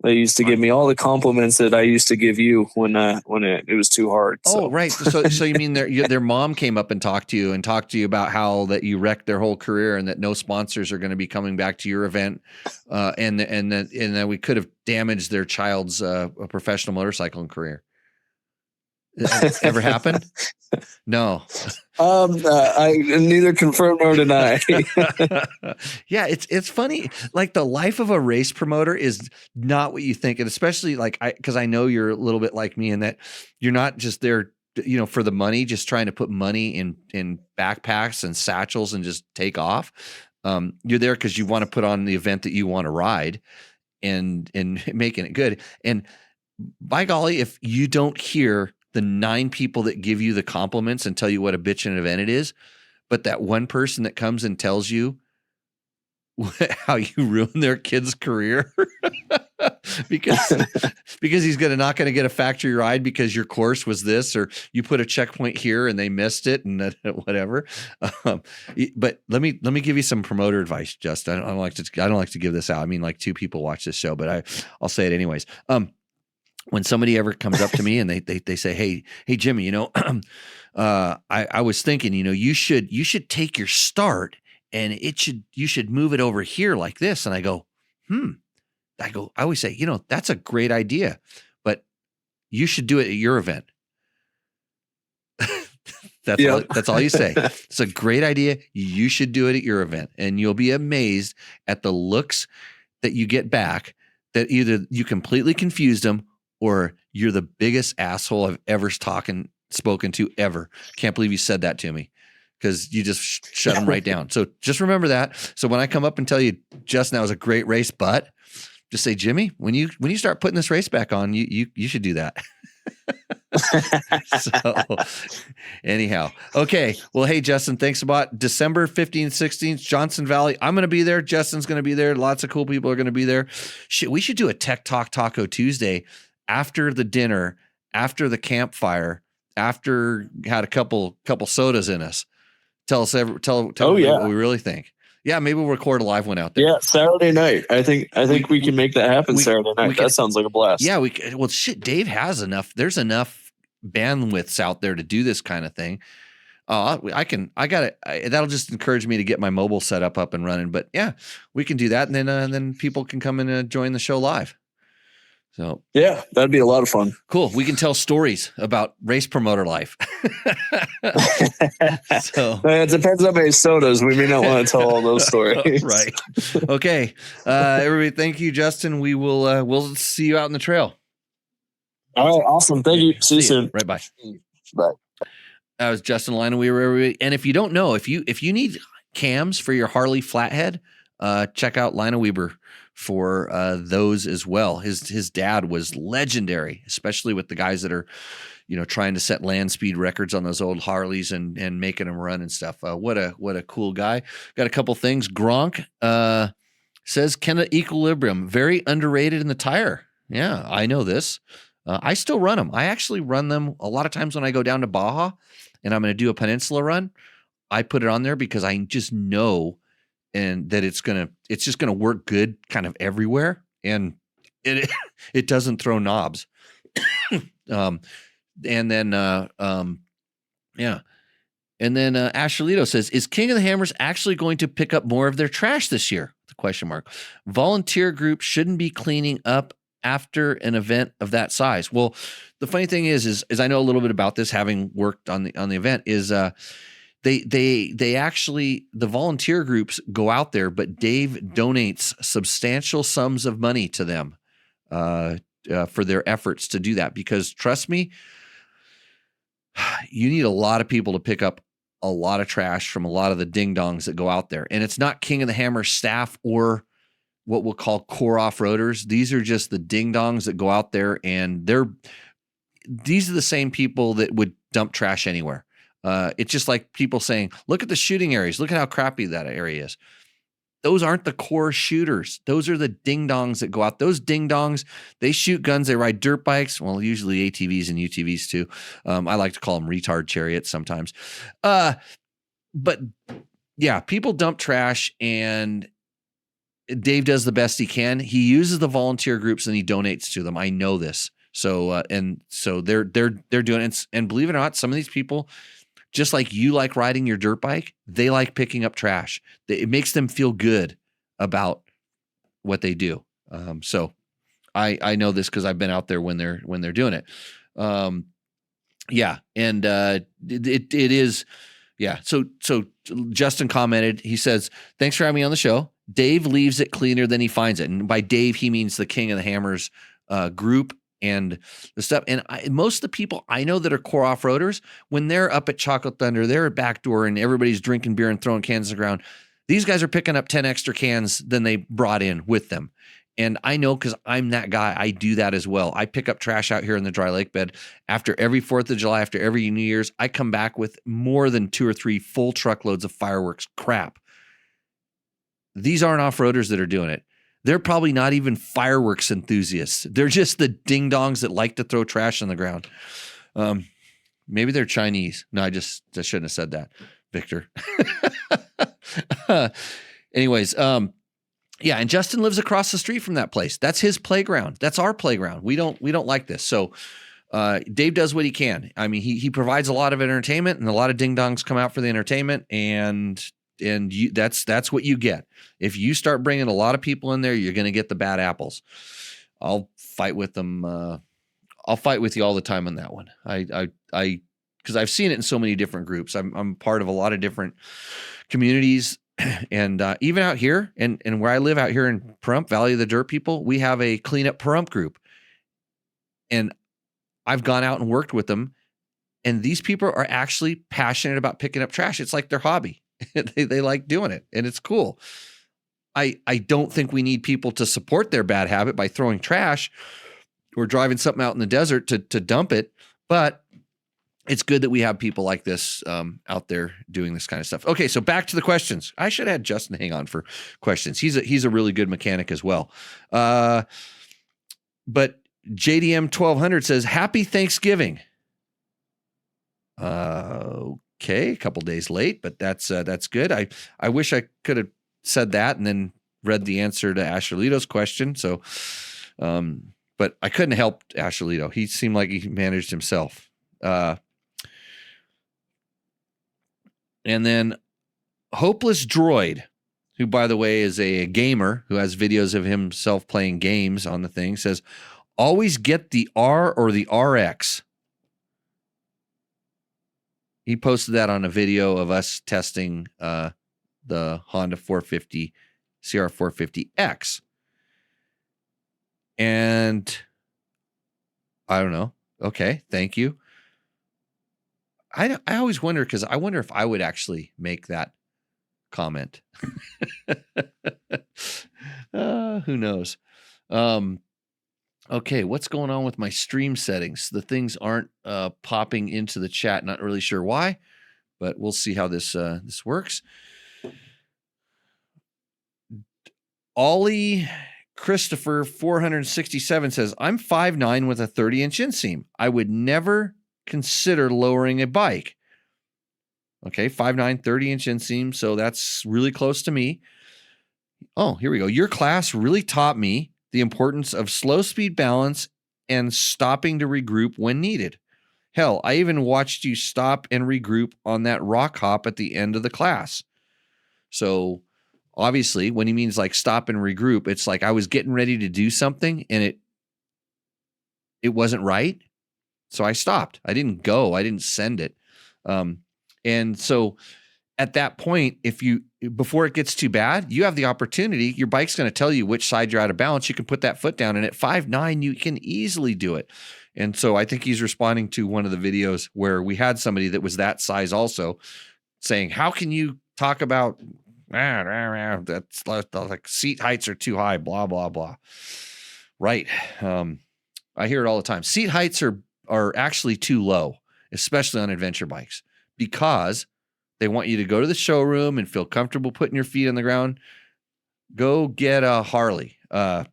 they used to give me all the compliments that I used to give you when it was too hard. So. Oh, right. So you mean their mom came up and talked to you about how that you wrecked their whole career, and that no sponsors are going to be coming back to your event, and that we could have damaged their child's professional motorcycling career. Ever happened? No. I neither confirm nor deny. Yeah, it's funny. Like the life of a race promoter is not what you think, and especially like because I know you're a little bit like me in that you're not just there, for the money, just trying to put money in backpacks and satchels and just take off. You're there because you want to put on the event that you want to ride, and making it good. And by golly, if you don't hear the 9 people that give you the compliments and tell you what a bitchin' event it is, but that one person that comes and tells you how you ruined their kid's career because he's not going to get a factory ride because your course was this, or you put a checkpoint here and they missed it and whatever. But let me give you some promoter advice, Justin. I don't like to give this out. I mean, like 2 people watch this show, but I'll say it anyways. When somebody ever comes up to me and they say, hey, Jimmy, I was thinking, you should take your start and you should move it over here like this. And I go, I always say, that's a great idea, but you should do it at your event. That's all you say. It's a great idea. You should do it at your event, and you'll be amazed at the looks that you get back, that either you completely confused them or you're the biggest asshole I've ever spoken to ever. Can't believe you said that to me, because you just shut them right down. So just remember that. So when I come up and tell you, Justin, that was a great race, but just say, Jimmy, when you start putting this race back on, you should do that. So anyhow, okay. Well, hey, Justin, thanks a lot. December 15th, 16th, Johnson Valley. I'm going to be there. Justin's going to be there. Lots of cool people are going to be there. We should do a Tech Talk Taco Tuesday after the dinner, after the campfire, after had a couple sodas in us. Tell what we really think. Yeah, maybe we'll record a live one out there. Yeah, Saturday night. I think we can make that happen Saturday night. That sounds like a blast. Yeah, well, shit, Dave has enough. There's enough bandwidths out there to do this kind of thing. That'll just encourage me to get my mobile setup up and running. But yeah, we can do that, and then people can come and join the show live. So yeah, that'd be a lot of fun. Cool. We can tell stories about race promoter life. So it depends on how many sodas. We may not want to tell all those stories. Right. Okay. Everybody, thank you, Justin. We will we'll see you out in the trail. All right. Awesome. Thank you. See you soon. Right. Bye. Bye. That was Justin Linewieber, everybody. And if you don't know, if you need cams for your Harley flathead, check out Linewieber for those as well. His dad was legendary, especially with the guys that are, trying to set land speed records on those old Harleys and making them run and stuff. What a cool guy. Got a couple things. Gronk says Kenda Equilibrium, very underrated in the tire. Yeah, I know this. I still run them. I actually run them a lot of times when I go down to Baja and I'm going to do a peninsula run. I put it on there because I just know and that it's just gonna work good kind of everywhere, and it doesn't throw knobs. And then Ashlito says, is King of the Hammers actually going to pick up more of their trash this year? The question mark. Volunteer group shouldn't be cleaning up after an event of that size. Well, the funny thing is I know a little bit about this, having worked on the event, is They actually, the volunteer groups go out there, but Dave donates substantial sums of money to them for their efforts to do that. Because trust me, you need a lot of people to pick up a lot of trash from a lot of the ding dongs that go out there. And it's not King of the Hammer staff or what we'll call core off-roaders. These are just the ding dongs that go out there, and these are the same people that would dump trash anywhere. It's just like people saying, look at the shooting areas. Look at how crappy that area is. Those aren't the core shooters. Those are the ding-dongs that go out. Those ding-dongs, they shoot guns. They ride dirt bikes. Well, usually ATVs and UTVs too. I like to call them retard chariots sometimes. But yeah, people dump trash, and Dave does the best he can. He uses the volunteer groups and he donates to them. I know this. So they're doing it. And believe it or not, some of these people, just like you like riding your dirt bike, they like picking up trash. It makes them feel good about what they do. So I know this because I've been out there when they're doing it. Yeah. And it is. Yeah. So Justin commented, he says, thanks for having me on the show. Dave leaves it cleaner than he finds it. And by Dave, he means the King of the Hammers group and the stuff. And most of the people I know that are core off-roaders, when they're up at Chocolate Thunder, they're at Backdoor and everybody's drinking beer and throwing cans on the ground. These guys are picking up 10 extra cans than they brought in with them. And I know because I'm that guy. I do that as well. I pick up trash out here in the dry lake bed. After every 4th of July, after every New Year's, I come back with more than 2 or 3 full truckloads of fireworks crap. These aren't off-roaders that are doing it. They're probably not even fireworks enthusiasts. They're just the ding-dongs that like to throw trash on the ground. Maybe they're Chinese. No, I shouldn't have said that, Victor. Anyways, yeah, and Justin lives across the street from that place. That's his playground. That's our playground. We don't like this. So Dave does what he can. I mean, he provides a lot of entertainment, and a lot of ding-dongs come out for the entertainment, and that's what you get. If you start bringing a lot of people in there, you're going to get the bad apples. I'll fight with them. I'll fight with you all the time on that one. Because I've seen it in so many different groups. I'm part of a lot of different communities. And even out here and where I live out here in Pahrump, Valley of the Dirt People, we have a cleanup Pahrump group. And I've gone out and worked with them. And these people are actually passionate about picking up trash. It's like their hobby. they like doing it. And it's cool. I don't think we need people to support their bad habit by throwing trash or driving something out in the desert to dump it. But it's good that we have people like this out there doing this kind of stuff. Okay, so back to the questions. I should have had Justin hang on for questions. He's a really good mechanic as well. But JDM 1200 says, Happy Thanksgiving. Okay, a couple days late, but that's good. I wish I could have said that and then read the answer to Ashley's question. So, but I couldn't help Ashley. He seemed like he managed himself. And then Hopeless Droid, who, by the way, is a gamer who has videos of himself playing games on the thing, says, always get the R or the RX. He posted that on a video of us testing the Honda 450 CR450X. And I don't know. Okay, thank you. I always wonder, because I wonder if I would actually make that comment. Who knows? Okay, what's going on with my stream settings? The things aren't popping into the chat. Not really sure why, but we'll see how this works. Ollie Christopher 467 says, I'm 5'9" with a 30-inch inseam. I would never consider lowering a bike. Okay, 5'9", 30-inch inseam, so that's really close to me. Oh, here we go. Your class really taught me the importance of slow speed balance and stopping to regroup when needed. Hell, I even watched you stop and regroup on that rock hop at the end of the class. So obviously, when he means like stop and regroup, it's like I was getting ready to do something and it wasn't right. So I stopped. I didn't go. I didn't send it. And so at that point, before it gets too bad, you have the opportunity. Your bike's going to tell you which side you're out of balance. You can put that foot down, and at 5'9", you can easily do it. And so I think he's responding to one of the videos where we had somebody that was that size also saying, how can you talk about that's like seat heights are too high, blah, blah, blah. Right. I hear it all the time. Seat heights are actually too low, especially on adventure bikes, because they want you to go to the showroom and feel comfortable putting your feet on the ground. Go get a Harley. I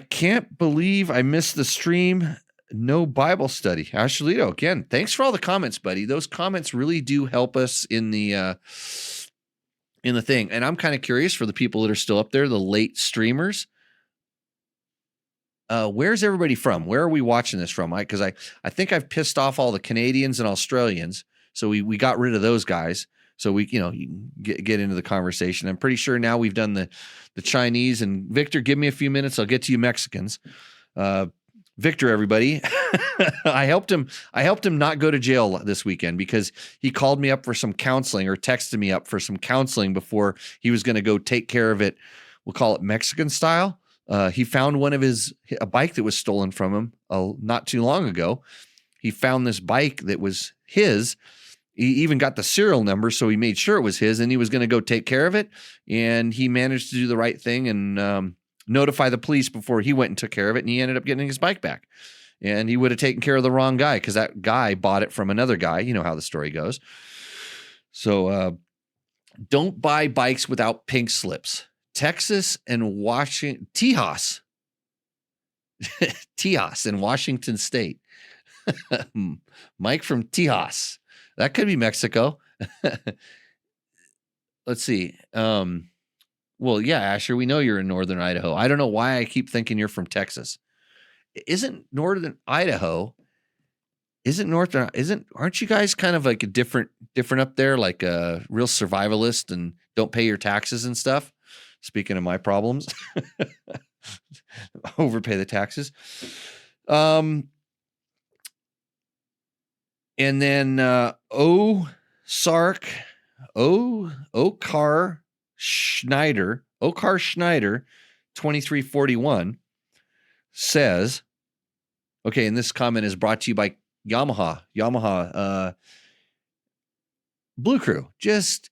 can't believe I missed the stream. No Bible study. Ashlito, again, thanks for all the comments, buddy. Those comments really do help us in the thing. And I'm kind of curious for the people that are still up there, the late streamers. Where's everybody from? Where are we watching this from? Because I think I've pissed off all the Canadians and Australians. So we got rid of those guys. So you can get into the conversation. I'm pretty sure now we've done the Chinese. And Victor, give me a few minutes. I'll get to you Mexicans. Victor, everybody. I helped him not go to jail this weekend because he called me up for some counseling or texted me up for some counseling before he was going to go take care of it. We'll call it Mexican style. He found a bike that was stolen from him not too long ago. He found this bike that was his. He even got the serial number, so he made sure it was his, and he was going to go take care of it. And he managed to do the right thing and notify the police before he went and took care of it, and he ended up getting his bike back. And he would have taken care of the wrong guy because that guy bought it from another guy. You know how the story goes. So don't buy bikes without pink slips. Texas and Washington, Tejas in Washington State. Mike from Tejas. That could be Mexico. Let's see. Well, yeah, Asher, we know you're in northern Idaho. I don't know why I keep thinking you're from Texas. Aren't you guys kind of like a different up there, like a real survivalist and don't pay your taxes and stuff? Speaking of my problems, overpay the taxes. And then Okar Schneider 2341 says, okay, and this comment is brought to you by Yamaha Blue Crew. Just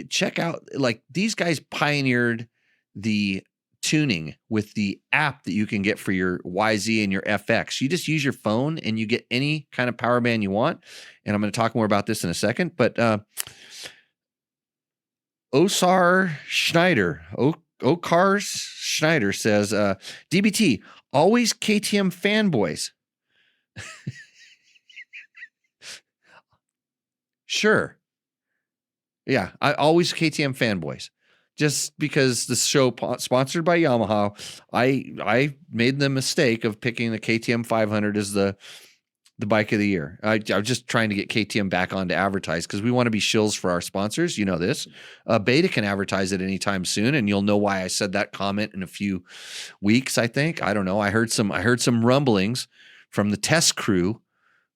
check out, like, these guys pioneered the tuning with the app that you can get for your YZ and your FX. You just use your phone and you get any kind of power band you want. And I'm going to talk more about this in a second, but Okar Schneider says, DBT, always KTM fanboys. Sure. Yeah, I always KTM fanboys. Just because the show sponsored by Yamaha, I made the mistake of picking the KTM 500 as the bike of the year. I was just trying to get KTM back on to advertise because we want to be shills for our sponsors. You know this. Beta can advertise it anytime soon, and you'll know why I said that comment in a few weeks. I think. I don't know. I heard some rumblings from the test crew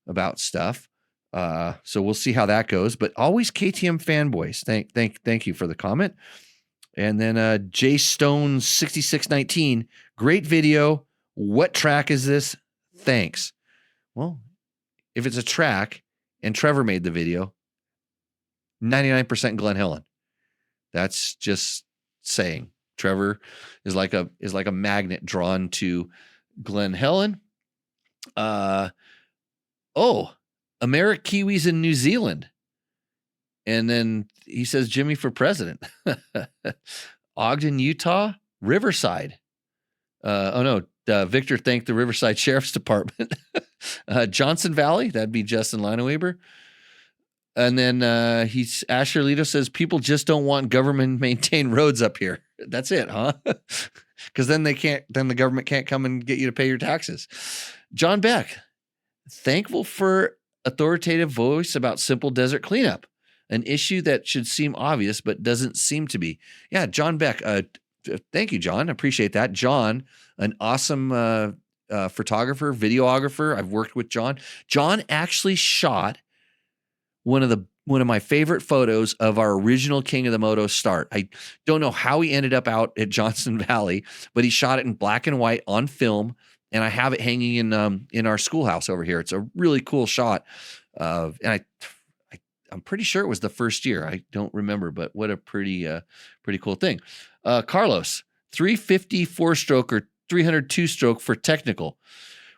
about stuff. So we'll see how that goes. But always KTM fanboys. Thank you for the comment. And then J Stone 6619, great video. What track is this? Thanks. Well, if it's a track and Trevor made the video, 99% Glen Helen. That's just saying. Trevor is like a magnet drawn to Glen Helen. American Kiwis in New Zealand. And then he says Jimmy for president. Ogden, Utah, Riverside. Victor thanked the Riverside Sheriff's Department. Johnson Valley, that'd be Justin Linewieber. And then Asher Lito says people just don't want government maintained roads up here. That's it, huh? Because then the government can't come and get you to pay your taxes. John Beck, thankful for authoritative voice about simple desert cleanup. An issue that should seem obvious, but doesn't seem to be. Yeah, John Beck. Thank you, John. Appreciate that. John, an awesome photographer, videographer. I've worked with John. John actually shot one of my favorite photos of our original King of the Motos start. I don't know how he ended up out at Johnson Valley, but he shot it in black and white on film, and I have it hanging in our schoolhouse over here. It's a really cool shot. And I'm pretty sure it was the first year. I don't remember, but what a pretty cool thing. Carlos, 350 4-stroke or 300 2-stroke for technical.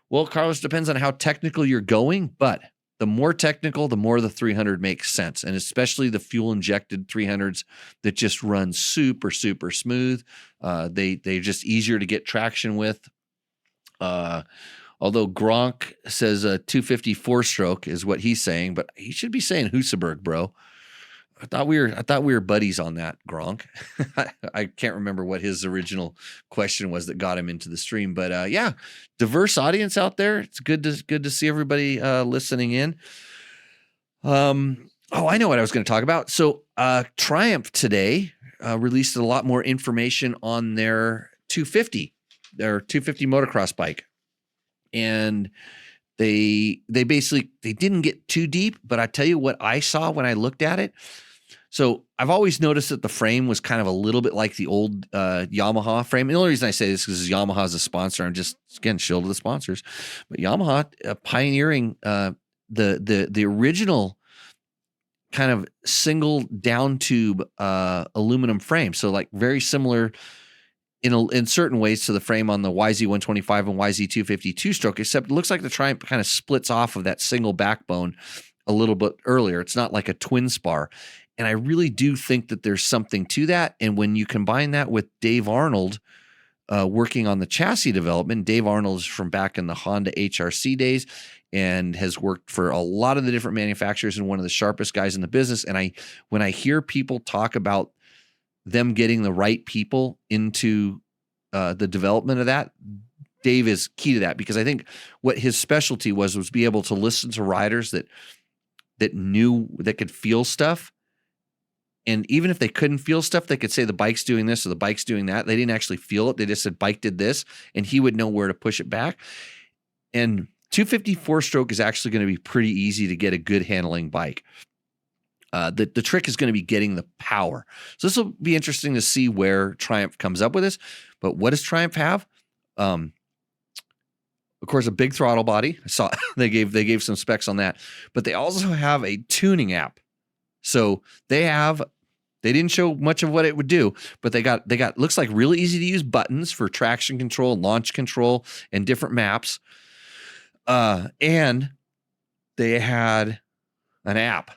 Well, Carlos, depends on how technical you're going, but the more technical, the more the 300 makes sense. And especially the fuel injected 300s that just run super, super smooth. They're just easier to get traction with. Although Gronk says 250 4-stroke is what he's saying, but he should be saying Husaberg, bro. I thought we were buddies on that, Gronk. I can't remember what his original question was that got him into the stream, but yeah, diverse audience out there. It's good to see everybody listening in. I know what I was going to talk about. So Triumph today released a lot more information on their 250 motocross bike. and they basically, they didn't get too deep, but I tell you what I saw when I looked at it. So I've always noticed that the frame was kind of a little bit like the old Yamaha frame. The only reason I say this is because Yamaha is a sponsor. I'm just, again, shill to the sponsors. But Yamaha pioneering the original kind of single down tube aluminum frame. So like very similar in certain ways to the frame on the YZ125 and YZ250 two-stroke, except it looks like the Triumph kind of splits off of that single backbone a little bit earlier. It's not like a twin spar. And I really do think that there's something to that. And when you combine that with Dave Arnold working on the chassis development, Dave Arnold is from back in the Honda HRC days and has worked for a lot of the different manufacturers and one of the sharpest guys in the business. And when I hear people talk about them getting the right people into the development of that, Dave is key to that, because I think what his specialty was be able to listen to riders that could feel stuff. And even if they couldn't feel stuff, they could say the bike's doing this or the bike's doing that. They didn't actually feel it. They just said bike did this, and he would know where to push it back. And 254 stroke is actually going to be pretty easy to get a good handling bike. The trick is going to be getting the power. So this will be interesting to see where Triumph comes up with this. But what does Triumph have? Of course, a big throttle body. I saw they gave some specs on that, but they also have a tuning app. So they didn't show much of what it would do, but they got looks like really easy to use buttons for traction control, launch control, and different maps. And they had an app.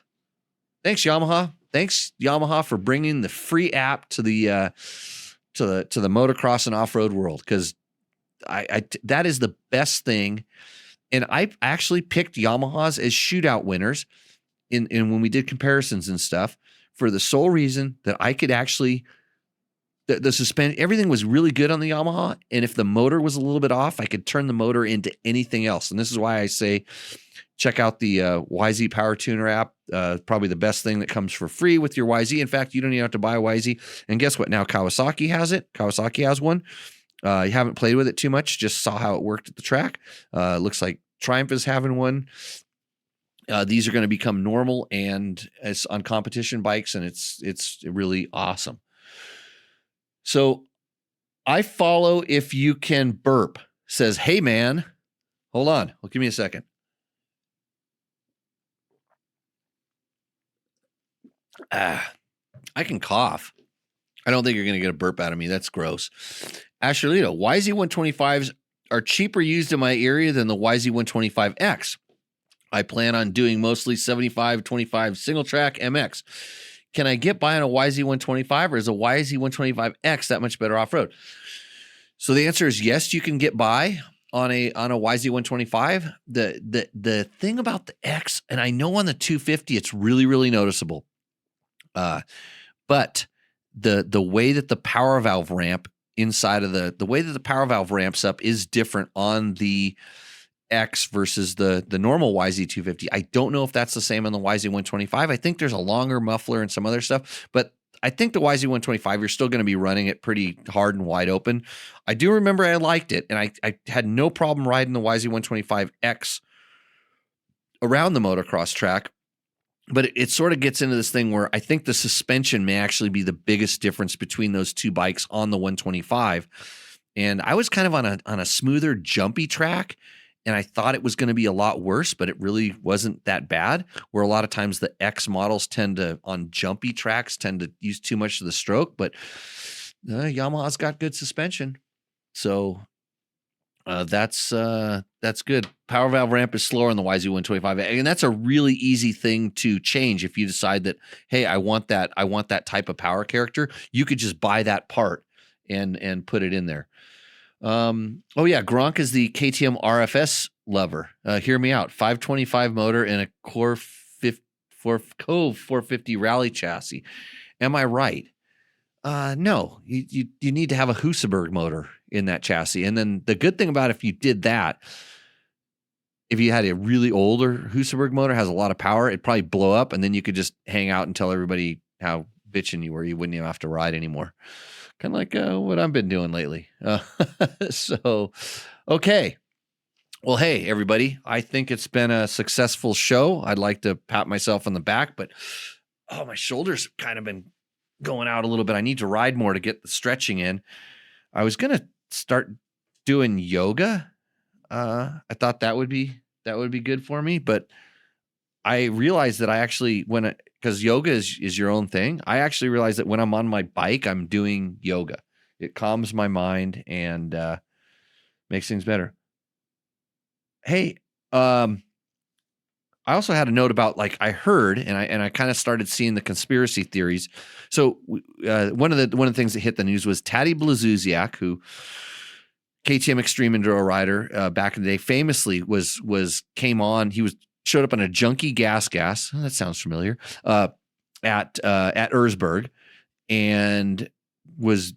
Thanks, Yamaha. Thanks, Yamaha, for bringing the free app to the motocross and off-road world, because I that is the best thing. And I actually picked Yamahas as shootout winners in when we did comparisons and stuff, for the sole reason that I could actually, the suspension, everything was really good on the Yamaha. And if the motor was a little bit off, I could turn the motor into anything else. And this is why I say, check out the YZ Power Tuner app. Probably the best thing that comes for free with your YZ. In fact, you don't even have to buy a YZ. And guess what? Now Kawasaki has it. Kawasaki has one. You haven't played with it too much, just saw how it worked at the track. Looks like Triumph is having one. These are going to become normal and it's on competition bikes, and it's really awesome. So I follow If You Can Burp says, hey man, hold on. Well, give me a second. I can cough. I don't think you're going to get a burp out of me. That's gross. Ashley, YZ125s are cheaper used in my area than the YZ125X. I plan on doing mostly 75-25 single track MX. Can I get by on a YZ125, or is a YZ125X that much better off-road? So the answer is yes, you can get by on a YZ125. The thing about the X, and I know on the 250 it's really, really noticeable. But the way that the power valve ramp inside of the way that the power valve ramps up is different on the X versus the normal YZ250. I don't know if that's the same on the YZ125. I think there's a longer muffler and some other stuff, but I think the YZ125, you're still going to be running it pretty hard and wide open. I do remember I liked it, and I had no problem riding the YZ125X around the motocross track. But it sort of gets into this thing where I think the suspension may actually be the biggest difference between those two bikes on the 125. And I was kind of on a smoother, jumpy track, and I thought it was going to be a lot worse, but it really wasn't that bad, where a lot of times the X models on jumpy tracks tend to use too much of the stroke, but Yamaha's got good suspension. So that's good. Power valve ramp is slower on the YZ125, and that's a really easy thing to change if you decide that, hey, I want that type of power character. You could just buy that part and put it in there. Oh yeah, Gronk is the KTM RFS lover. Hear me out. 525 motor and a Core 450 rally chassis. Am I right? No, you need to have a Husaberg motor in that chassis. And then the good thing about if you did that, if you had a really older Husaberg motor, has a lot of power, it'd probably blow up, and then you could just hang out and tell everybody how bitching you were. You wouldn't even have to ride anymore. Kind of like what I've been doing lately. So, okay. Well, hey, everybody. I think it's been a successful show. I'd like to pat myself on the back, but my shoulders have kind of been going out a little bit. I need to ride more to get the stretching in. I was going to start doing yoga. I thought that would be good for me, but I realized that I actually, because yoga is your own thing, I actually realized that when I'm on my bike, I'm doing yoga. It calms my mind and makes things better. Hey, I also had a note about, like, I heard, and I kind of started seeing the conspiracy theories. So one of the things that hit the news was Taddy Blazusiak, who KTM Extreme Enduro rider back in the day, famously came on. He showed up on a junky gas. Oh, that sounds familiar. At Erzberg, and was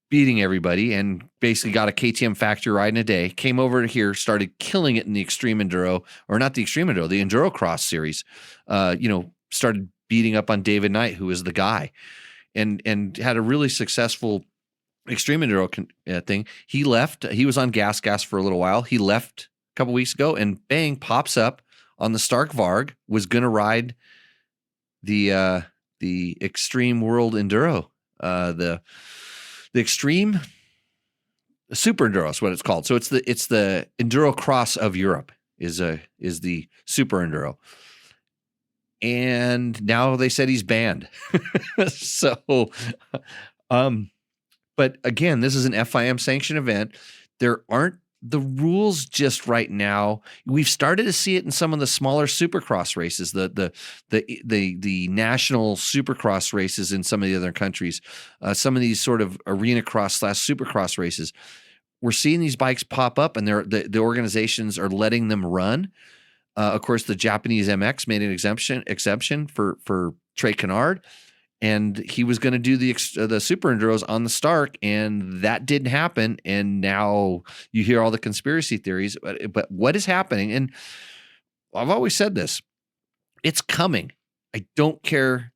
beating everybody, and basically got a KTM factory ride in a day. Came over to here, started killing it in the Extreme Enduro, or not the Extreme Enduro, the Enduro Cross series. Started beating up on David Knight, who was the guy, and had a really successful Extreme Enduro thing. He left. He was on gas for a little while. He left a couple weeks ago, and bang, pops up on the Stark Varg. Was going to ride the Extreme World Enduro, the Extreme Super Enduro is what it's called. So it's the Enduro Cross of Europe is the Super Enduro. And now they said he's banned. So, but again, this is an FIM sanctioned event. There aren't the rules just right now. We've started to see it in some of the smaller Supercross races, the national Supercross races in some of the other countries, some of these sort of arena cross / Supercross races. We're seeing these bikes pop up, and the organizations are letting them run. Of course, the Japanese MX made an exception for Trey Kennard, and he was going to do the Super Enduros on the Stark, and that didn't happen. And now you hear all the conspiracy theories, but what is happening? And I've always said this, it's coming. I don't care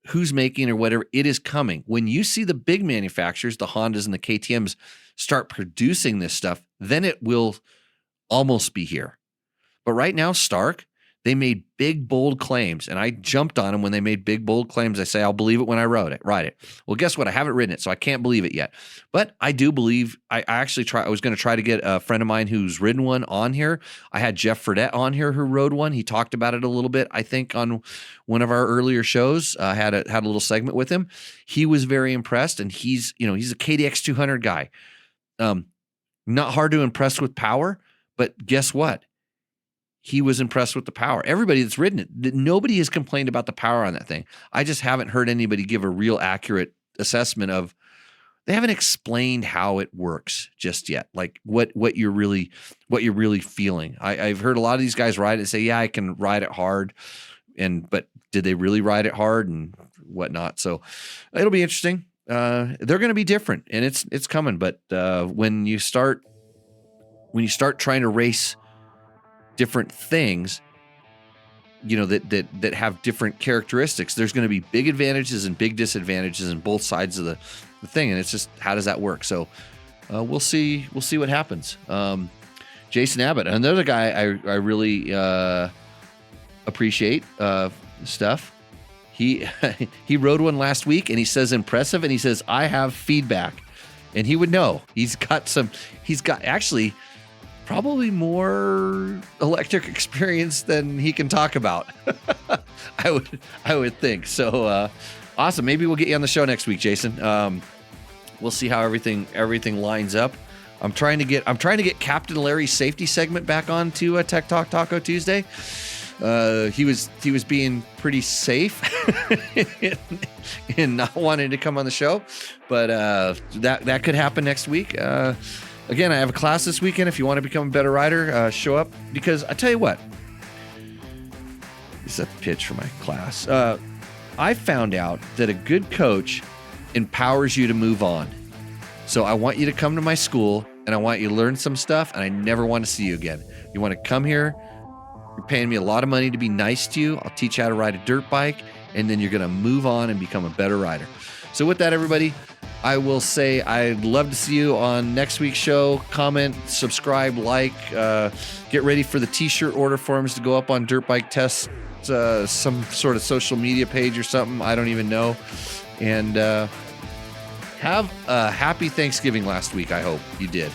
who's making or whatever, it is coming. When you see the big manufacturers, the Hondas and the KTMs, start producing this stuff, then it will almost be here. But right now, Stark, they made big, bold claims, and I jumped on them when they made big, bold claims. I say, I'll believe it when I ride it. Well, guess what? I haven't ridden it, so I can't believe it yet. But I do believe, I was going to try to get a friend of mine who's ridden one on here. I had Jeff Fredette on here who rode one. He talked about it a little bit, I think, on one of our earlier shows. I had a little segment with him. He was very impressed, and he's a KDX 200 guy. Not hard to impress with power, but guess what? He was impressed with the power. Everybody that's ridden it, nobody has complained about the power on that thing. I just haven't heard anybody give a real accurate assessment of, they haven't explained how it works just yet. Like what you're really feeling. I've heard a lot of these guys ride it and say, yeah, I can ride it hard. But did they really ride it hard and whatnot? So it'll be interesting. They're going to be different, and it's coming. But when you start trying to race different things, that have different characteristics, there's going to be big advantages and big disadvantages in both sides of the thing, and it's just, how does that work? So we'll see what happens. Jason Abbott, another guy I really appreciate stuff. He rode one last week, and he says impressive, and he says, I have feedback, and he would know. He's got actually probably more electric experience than he can talk about. I would think. So awesome. Maybe we'll get you on the show next week, Jason. We'll see how everything lines up. I'm trying to get Captain Larry's safety segment back on to Tech Talk Taco Tuesday. He was being pretty safe in not wanting to come on the show, but that could happen next week. Again, I have a class this weekend. If you want to become a better rider, show up, because I tell you what, this is a pitch for my class. I found out that a good coach empowers you to move on. So I want you to come to my school, and I want you to learn some stuff, and I never want to see you again. You want to come here, you're paying me a lot of money to be nice to you. I'll teach you how to ride a dirt bike, and then you're going to move on and become a better rider. So with that, everybody, I will say I'd love to see you on next week's show. Comment, subscribe, like, get ready for the t-shirt order forms to go up on Dirt Bike Tests, some sort of social media page or something. I don't even know. And have a happy Thanksgiving last week. I hope you did.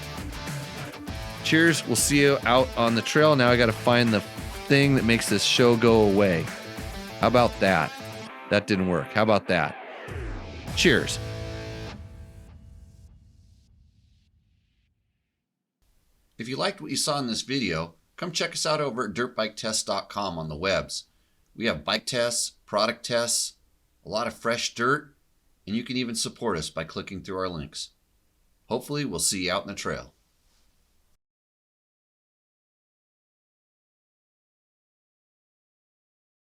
Cheers. We'll see you out on the trail. Now I got to find the thing that makes this show go away. How about that? That didn't work. How about that? Cheers. If you liked what you saw in this video, come check us out over at dirtbiketest.com on the webs. We have bike tests, product tests, a lot of fresh dirt, and you can even support us by clicking through our links. Hopefully, we'll see you out in the trail.